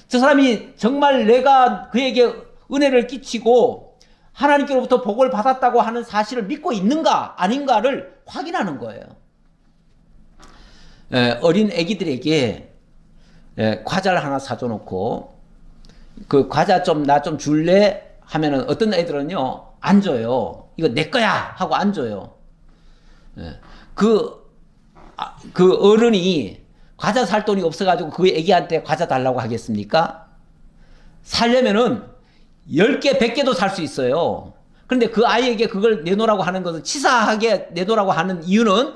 저 사람이 정말 내가 그에게 은혜를 끼치고 하나님께로부터 복을 받았다고 하는 사실을 믿고 있는가 아닌가를 확인하는 거예요. 어린 애기들에게 과자를 하나 사줘놓고 그 과자 나 좀 줄래? 하면은 어떤 애들은요 안 줘요. 이거 내 거야 하고 안 줘요. 그 어른이 과자 살 돈이 없어가지고 그 애기한테 과자 달라고 하겠습니까? 살려면은 10개, 100개도 살 수 있어요. 그런데 그 아이에게 그걸 내놓으라고 하는 것은 치사하게 내놓으라고 하는 이유는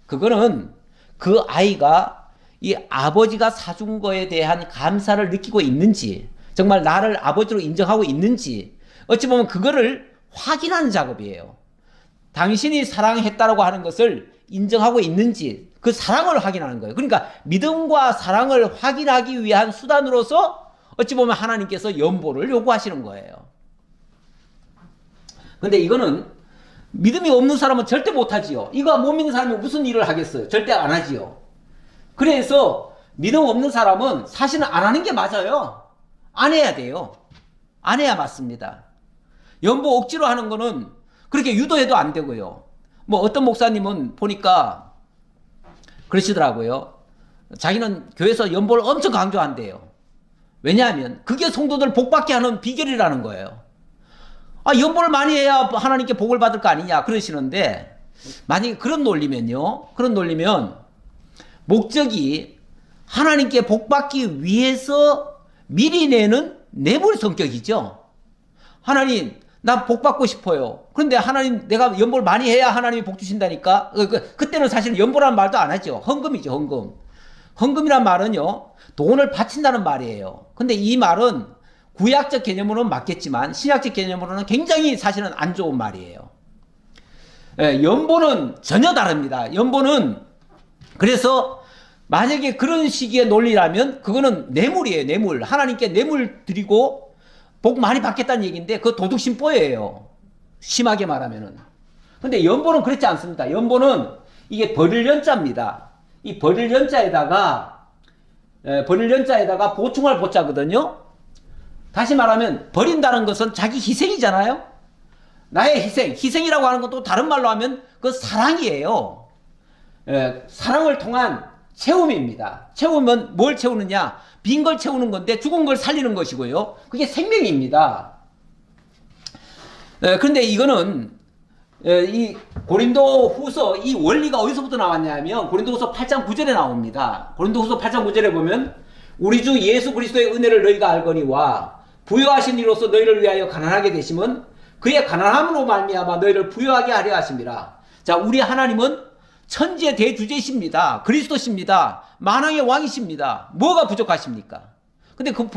그거는 그 아이가 이 아버지가 사준 거에 대한 감사를 느끼고 있는지 정말 나를 아버지로 인정하고 있는지 어찌 보면 그거를 확인하는 작업이에요. 당신이 사랑했다라고 하는 것을 인정하고 있는지 그 사랑을 확인하는 거예요. 그러니까 믿음과 사랑을 확인하기 위한 수단으로서 어찌 보면 하나님께서 연보를 요구하시는 거예요. 근데 이거는 믿음이 없는 사람은 절대 못하지요. 이거 못 믿는 사람이 무슨 일을 하겠어요? 절대 안 하지요. 그래서 믿음 없는 사람은 사실은 안 하는 게 맞아요. 안 해야 돼요. 안 해야 맞습니다. 연보 억지로 하는 거는 그렇게 유도해도 안 되고요. 뭐 어떤 목사님은 보니까 그러시더라고요. 자기는 교회에서 연보를 엄청 강조한대요. 왜냐하면 그게 성도들 복받게 하는 비결이라는 거예요. 연보를 많이 해야 하나님께 복을 받을 거 아니냐 그러시는데 만약에 그런 논리면요. 그런 논리면 목적이 하나님께 복받기 위해서 미리 내는 뇌물 성격이죠. 하나님 나 복받고 싶어요. 그런데 하나님 내가 연보를 많이 해야 하나님이 복 주신다니까. 그때는 사실 연보라는 말도 안 하죠. 헌금이죠. 헌금. 헌금이란 말은요. 돈을 바친다는 말이에요. 근데 이 말은 구약적 개념으로는 맞겠지만 신약적 개념으로는 굉장히 사실은 안 좋은 말이에요. 연보는 전혀 다릅니다. 연보는 그래서 만약에 그런 식의 논리라면 그거는 뇌물이에요. 뇌물. 하나님께 뇌물 드리고 복 많이 받겠다는 얘기인데 그 도둑심보예요. 심하게 말하면은. 근데 연보는 그렇지 않습니다. 연보는 이게 버릴 연자입니다. 이 버릴 연자에다가 보충할 보자거든요. 다시 말하면 버린다는 것은 자기 희생이잖아요. 나의 희생이라고 하는 것도 다른 말로 하면 그 사랑이에요. 사랑을 통한 채움입니다. 채우면 뭘 채우느냐? 빈 걸 채우는 건데 죽은 걸 살리는 것이고요. 그게 생명입니다. 그런데 이거는 이 고린도 후서 이 원리가 어디서부터 나왔냐면 고린도 후서 8장 9절에 나옵니다. 고린도 후서 8장 9절에 보면 우리 주 예수 그리스도의 은혜를 너희가 알거니와 부요하신 이로써 너희를 위하여 가난하게 되심은 그의 가난함으로 말미암아 너희를 부요하게 하려 하심이라. 자, 우리 하나님은 천지의 대주제십니다. 그리스도십니다. 만왕의 왕이십니다. 뭐가 부족하십니까? 근데 그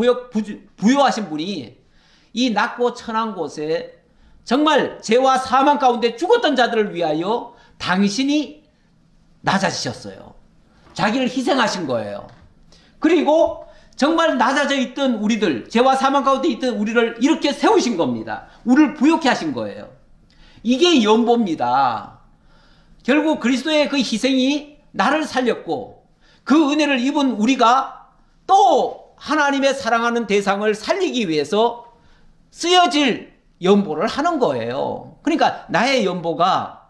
부요하신 분이 이 낮고 천한 곳에 정말 죄와 사망 가운데 죽었던 자들을 위하여 당신이 낮아지셨어요. 자기를 희생하신 거예요. 그리고 정말 낮아져 있던 우리들, 죄와 사망 가운데 있던 우리를 이렇게 세우신 겁니다. 우리를 부요케 하신 거예요. 이게 연보입니다. 결국 그리스도의 그 희생이 나를 살렸고 그 은혜를 입은 우리가 또 하나님의 사랑하는 대상을 살리기 위해서 쓰여질 연보를 하는 거예요. 그러니까 나의 연보가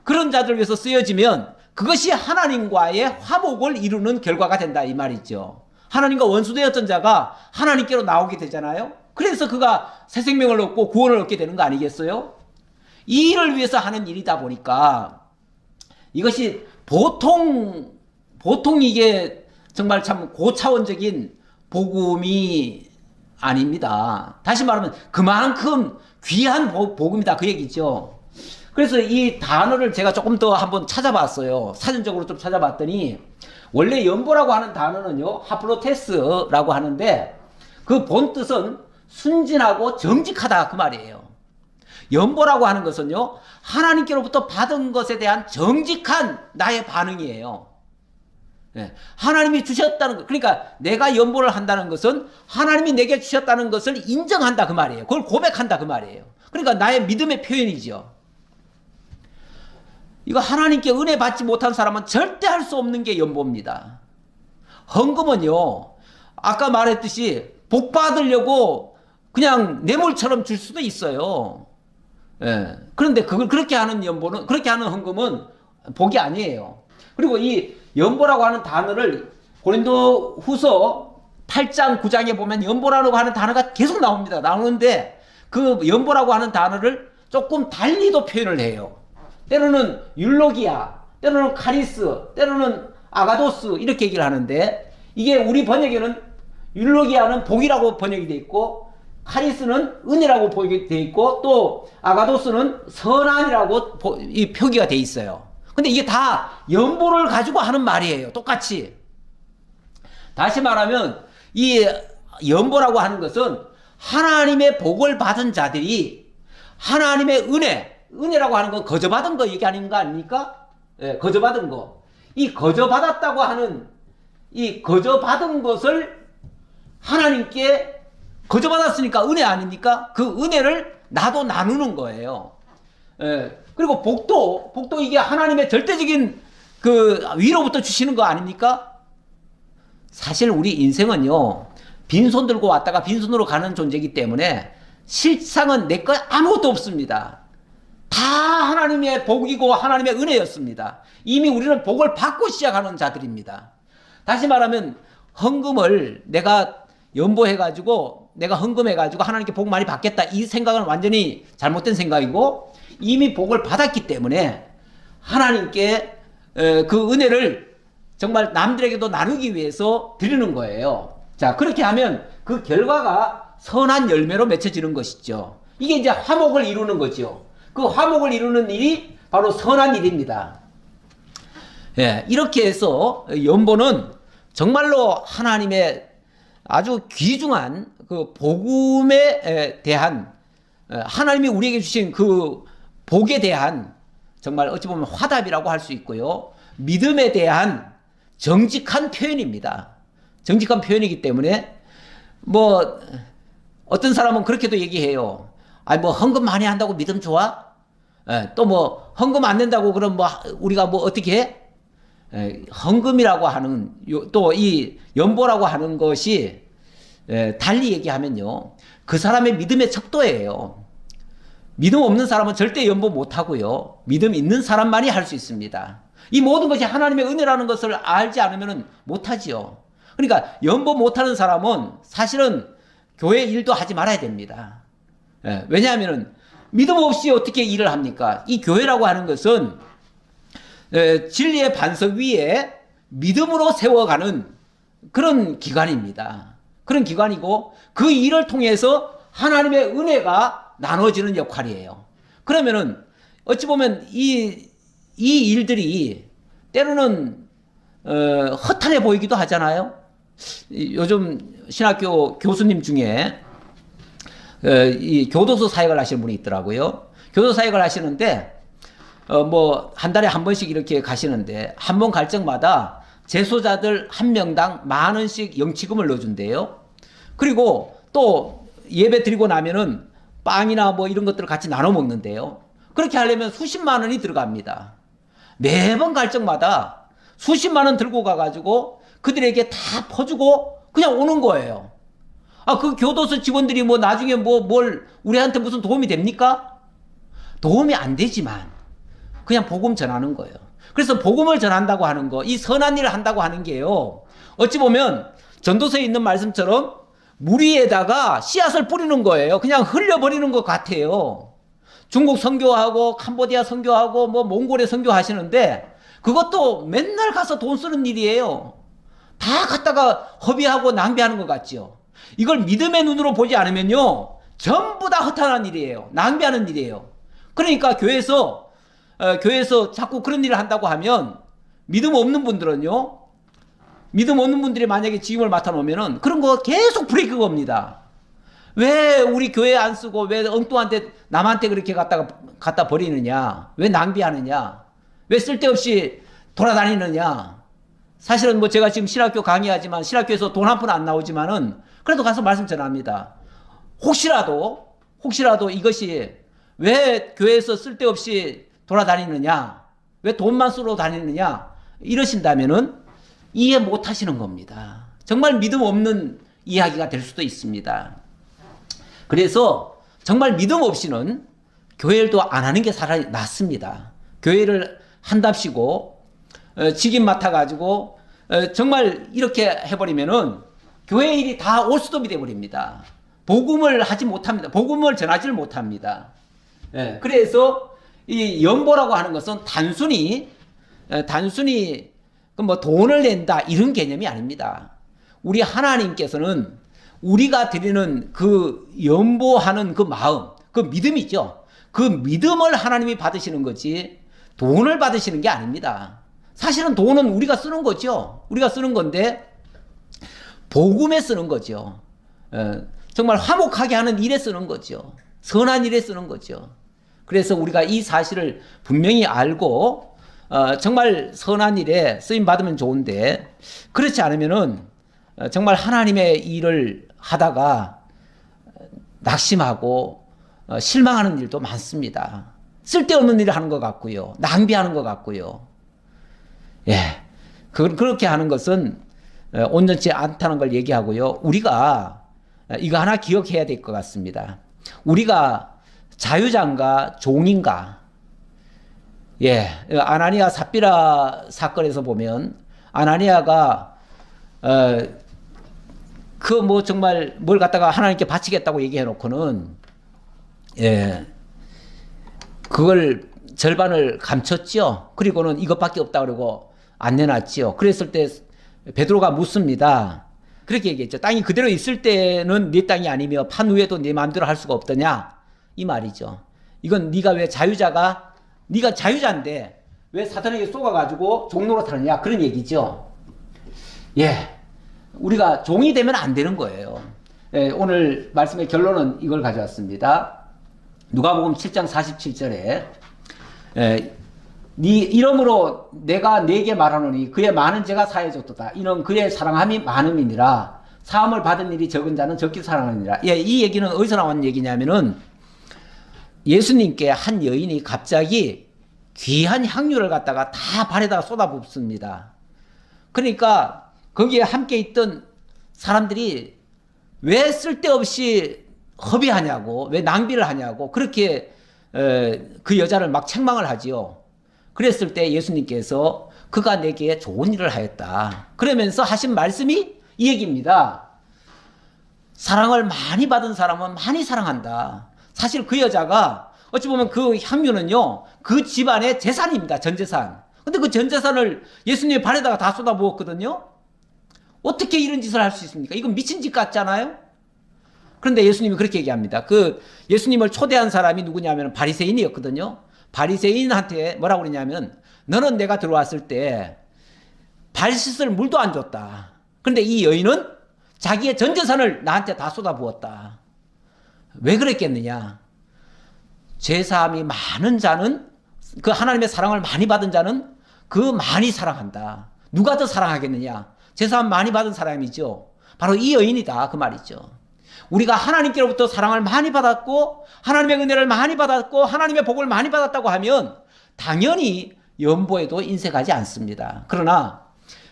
그런 자들 위해서 쓰여지면 그것이 하나님과의 화목을 이루는 결과가 된다 이 말이죠. 하나님과 원수되었던 자가 하나님께로 나오게 되잖아요. 그래서 그가 새 생명을 얻고 구원을 얻게 되는 거 아니겠어요? 이 일을 위해서 하는 일이다 보니까 이것이 보통 이게 정말 참 고차원적인 복음이 아닙니다. 다시 말하면 그만큼 귀한 복음이다 그 얘기죠. 그래서 이 단어를 제가 조금 더 한번 찾아봤어요. 사전적으로 좀 찾아봤더니 원래 연보라고 하는 단어는요 하프로테스라고 하는데 그 본 뜻은 순진하고 정직하다 그 말이에요. 연보라고 하는 것은요 하나님께로부터 받은 것에 대한 정직한 나의 반응이에요. 네. 하나님이 주셨다는 것, 그러니까 내가 연보를 한다는 것은 하나님이 내게 주셨다는 것을 인정한다 그 말이에요. 그걸 고백한다 그 말이에요. 그러니까 나의 믿음의 표현이죠. 이거 하나님께 은혜 받지 못한 사람은 절대 할 수 없는 게 연보입니다. 헌금은요 아까 말했듯이 복 받으려고 그냥 뇌물처럼 줄 수도 있어요. 예. 그런데 그걸 그렇게 하는 연보는, 그렇게 하는 헌금은 복이 아니에요. 그리고 이 연보라고 하는 단어를 고린도 후서 8장 9장에 보면 연보라고 하는 단어가 계속 나옵니다. 나오는데 그 연보라고 하는 단어를 조금 달리도 표현을 해요. 때로는 율로기아, 때로는 카리스, 때로는 아가도스 이렇게 얘기를 하는데 이게 우리 번역에는 율로기아는 복이라고 번역이 되어 있고 카리스는 은혜라고 번역이 되어 있고 또 아가도스는 선한이라고 이 표기가 되어 있어요. 근데 이게 다 연보를 가지고 하는 말이에요. 똑같이. 다시 말하면 이 연보라고 하는 것은 하나님의 복을 받은 자들이 하나님의 은혜라고 하는 건 거저받은 거 얘기 아닌 거 아닙니까? 예, 거저받은 거. 이 거저받았다고 하는 이 거저받은 것을 하나님께 거저받았으니까 은혜 아닙니까? 그 은혜를 나도 나누는 거예요. 예, 그리고 복도 이게 하나님의 절대적인 그 위로부터 주시는 거 아닙니까? 사실 우리 인생은요, 빈손 들고 왔다가 빈손으로 가는 존재이기 때문에 실상은 내 거 아무것도 없습니다. 다 하나님의 복이고 하나님의 은혜였습니다. 이미 우리는 복을 받고 시작하는 자들입니다. 다시 말하면 헌금을 내가 연보해가지고 내가 헌금해가지고 하나님께 복 많이 받겠다 이 생각은 완전히 잘못된 생각이고 이미 복을 받았기 때문에 하나님께 그 은혜를 정말 남들에게도 나누기 위해서 드리는 거예요. 자, 그렇게 하면 그 결과가 선한 열매로 맺혀지는 것이죠. 이게 이제 화목을 이루는 거죠. 그 화목을 이루는 일이 바로 선한 일입니다. 예, 이렇게 해서 연보는 정말로 하나님의 아주 귀중한 그 복음에 대한 하나님이 우리에게 주신 그 복에 대한 정말 어찌 보면 화답이라고 할 수 있고요. 믿음에 대한 정직한 표현입니다. 정직한 표현이기 때문에 뭐 어떤 사람은 그렇게도 얘기해요. 아니 뭐 헌금 많이 한다고 믿음 좋아? 또 뭐 헌금 안 낸다고 그럼 뭐 우리가 뭐 어떻게 해? 헌금이라고 하는 또 이 연보라고 하는 것이 달리 얘기하면요. 그 사람의 믿음의 척도예요. 믿음 없는 사람은 절대 연보 못 하고요. 믿음 있는 사람만이 할 수 있습니다. 이 모든 것이 하나님의 은혜라는 것을 알지 않으면 못 하지요. 그러니까 연보 못 하는 사람은 사실은 교회 일도 하지 말아야 됩니다. 왜냐하면 믿음 없이 어떻게 일을 합니까? 이 교회라고 하는 것은 진리의 반석 위에 믿음으로 세워가는 그런 기관입니다. 그런 기관이고 그 일을 통해서 하나님의 은혜가 나눠지는 역할이에요. 그러면은 어찌 보면 이 일들이 때로는 허탄해 보이기도 하잖아요. 요즘 신학교 교수님 중에 이 교도소 사역을 하시는 분이 있더라고요. 교도소 사역을 하시는데 뭐 한 달에 한 번씩 이렇게 가시는데 한 번 갈 적마다 재소자들 한 명당 10,000원씩 영치금을 넣어준대요. 그리고 또 예배 드리고 나면은 빵이나 뭐 이런 것들을 같이 나눠 먹는데요. 그렇게 하려면 수십만 원이 들어갑니다. 매번 갈 적마다 수십만 원 들고 가가지고 그들에게 다 퍼주고 그냥 오는 거예요. 아, 그 교도소 직원들이 뭐 나중에 뭘 우리한테 무슨 도움이 됩니까? 도움이 안 되지만 그냥 복음 전하는 거예요. 그래서 복음을 전한다고 하는 거, 이 선한 일을 한다고 하는 게요, 어찌 보면 전도서에 있는 말씀처럼 물 위에다가 씨앗을 뿌리는 거예요. 그냥 흘려버리는 것 같아요. 중국 선교하고 캄보디아 선교하고 뭐 몽골에 선교하시는데 그것도 맨날 가서 돈 쓰는 일이에요. 다 갖다가 허비하고 낭비하는 것 같죠. 이걸 믿음의 눈으로 보지 않으면요, 전부 다 허탄한 일이에요. 낭비하는 일이에요. 그러니까 교회에서 자꾸 그런 일을 한다고 하면 믿음 없는 분들은요, 믿음 없는 분들이 만약에 직임을 맡아놓으면은 그런 거 계속 브레이크가 옵니다. 왜 우리 교회 안 쓰고 왜 엉뚱한데 남한테 그렇게 갖다 버리느냐? 왜 낭비하느냐? 왜 쓸데없이 돌아다니느냐? 사실은 뭐 제가 지금 신학교 강의하지만 신학교에서 돈 한 푼 안 나오지만은 그래도 가서 말씀 전합니다. 혹시라도 이것이 왜 교회에서 쓸데없이 돌아다니느냐? 왜 돈만 쓰러 다니느냐? 이러신다면은 이해 못 하시는 겁니다. 정말 믿음 없는 이야기가 될 수도 있습니다. 그래서 정말 믿음 없이는 교회일도 안 하는 게 차라리 낫습니다. 교회를 한답시고 직임 맡아가지고 정말 이렇게 해버리면은 교회 일이 다 올스톱이 돼버립니다. 복음을 하지 못합니다. 복음을 전하지를 못합니다. 그래서 이 연보라고 하는 것은 단순히 뭐 돈을 낸다 이런 개념이 아닙니다. 우리 하나님께서는 우리가 드리는 그 연보하는 그 마음, 그 믿음이죠. 그 믿음을 하나님이 받으시는 거지 돈을 받으시는 게 아닙니다. 사실은 돈은 우리가 쓰는 거죠. 우리가 쓰는 건데 복음에 쓰는 거죠. 정말 화목하게 하는 일에 쓰는 거죠. 선한 일에 쓰는 거죠. 그래서 우리가 이 사실을 분명히 알고 정말 선한 일에 쓰임 받으면 좋은데 그렇지 않으면은 정말 하나님의 일을 하다가 낙심하고 실망하는 일도 많습니다. 쓸데없는 일을 하는 것 같고요. 낭비하는 것 같고요. 그렇게 하는 것은 온전치 않다는 걸 얘기하고요. 우리가 이거 하나 기억해야 될 것 같습니다. 우리가 자유자인가 종인가? 아나니아 삽비라 사건에서 보면 아나니아가 그 뭐 정말 뭘 갖다가 하나님께 바치겠다고 얘기해 놓고는 그걸 절반을 감췄죠. 그리고는 이것밖에 없다 그러고 안 내놨지요. 그랬을 때 베드로가 묻습니다. 그렇게 얘기했죠. 땅이 그대로 있을 때는 네 땅이 아니며 판 후에도 네 마음대로 할 수가 없더냐 이 말이죠. 이건 네가 자유자인데 왜 사탄에게 속아가지고 종로로 타느냐 그런 얘기죠. 우리가 종이 되면 안 되는 거예요. 오늘 말씀의 결론은 이걸 가져왔습니다. 누가복음 7장 47절에 네 이름으로 내가 네게 말하노니 그의 많은 죄가 사해졌도다. 이는 그의 사랑함이 많음이니라. 사함을 받은 일이 적은 자는 적게 사랑하니라. 이 얘기는 어디서 나온 얘기냐면은 예수님께 한 여인이 갑자기 귀한 향유를 갖다가 다 발에다가 쏟아붓습니다. 그러니까 거기에 함께 있던 사람들이 왜 쓸데없이 허비하냐고, 왜 낭비를 하냐고 그렇게 그 여자를 막 책망을 하지요. 그랬을 때 예수님께서 그가 내게 좋은 일을 하였다. 그러면서 하신 말씀이 이 얘기입니다. 사랑을 많이 받은 사람은 많이 사랑한다. 사실 그 여자가 어찌 보면 그 향유는요, 그 집안의 재산입니다. 전 재산. 근데 그 전 재산을 예수님의 발에다가 다 쏟아부었거든요. 어떻게 이런 짓을 할 수 있습니까? 이건 미친 짓 같잖아요. 그런데 예수님이 그렇게 얘기합니다. 그 예수님을 초대한 사람이 누구냐면 바리새인이었거든요. 바리새인한테 뭐라고 그러냐면 너는 내가 들어왔을 때 발 씻을 물도 안 줬다. 그런데 이 여인은 자기의 전 재산을 나한테 다 쏟아부었다. 왜 그랬겠느냐? 죄사함이 많은 자는, 그 하나님의 사랑을 많이 받은 자는 그 많이 사랑한다. 누가 더 사랑하겠느냐? 죄사함 많이 받은 사람이죠. 바로 이 여인이다 그 말이죠. 우리가 하나님께로부터 사랑을 많이 받았고 하나님의 은혜를 많이 받았고 하나님의 복을 많이 받았다고 하면 당연히 연보에도 인색하지 않습니다. 그러나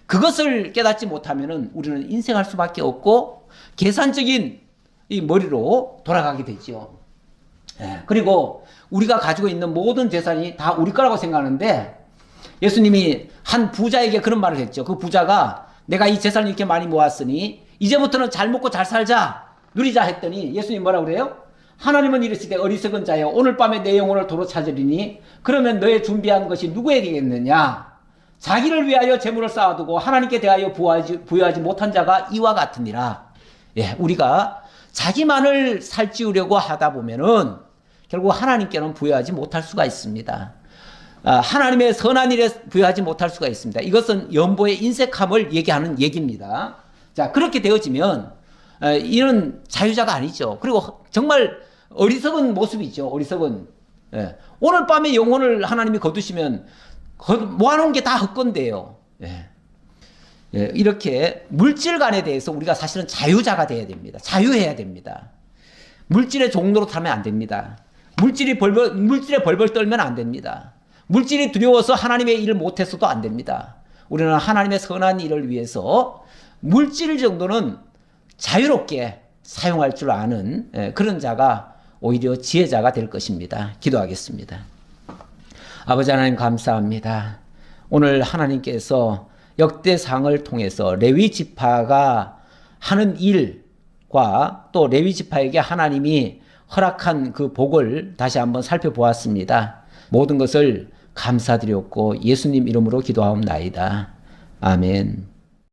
그것을 깨닫지 못하면 우리는 인색할 수밖에 없고 계산적인 이 머리로 돌아가게 되죠. 그리고 우리가 가지고 있는 모든 재산이 다 우리 거라고 생각하는데 예수님이 한 부자에게 그런 말을 했죠. 그 부자가 내가 이 재산을 이렇게 많이 모았으니 이제부터는 잘 먹고 잘 살자, 누리자 했더니 예수님 뭐라고 그래요? 하나님은 이르시되 어리석은 자여 오늘 밤에 내 영혼을 도로 찾으리니 그러면 너의 준비한 것이 누구에게겠느냐? 자기를 위하여 재물을 쌓아두고 하나님께 대하여 부여하지 못한 자가 이와 같으니라. 예, 우리가 자기만을 살찌우려고 하다 보면은 결국 하나님께는 부여하지 못할 수가 있습니다. 하나님의 선한 일에 부여하지 못할 수가 있습니다. 이것은 연보의 인색함을 얘기하는 얘기입니다. 자, 그렇게 되어지면 이런 자유자가 아니죠. 그리고 정말 어리석은 모습이죠. 어리석은. 예. 오늘 밤에 영혼을 하나님이 거두시면 모아놓은 게 다 헛건데요. 예. 예. 이렇게 물질관에 대해서 우리가 사실은 자유자가 돼야 됩니다. 자유해야 됩니다. 물질의 종로로 타면 안 됩니다. 물질에 벌벌 떨면 안 됩니다. 물질이 두려워서 하나님의 일을 못했어도 안 됩니다. 우리는 하나님의 선한 일을 위해서 물질 정도는 자유롭게 사용할 줄 아는 그런 자가 오히려 지혜자가 될 것입니다. 기도하겠습니다. 아버지 하나님 감사합니다. 오늘 하나님께서 역대상을 통해서 레위 지파가 하는 일과 또 레위 지파에게 하나님이 허락한 그 복을 다시 한번 살펴보았습니다. 모든 것을 감사드렸고 예수님 이름으로 기도하옵나이다. 아멘.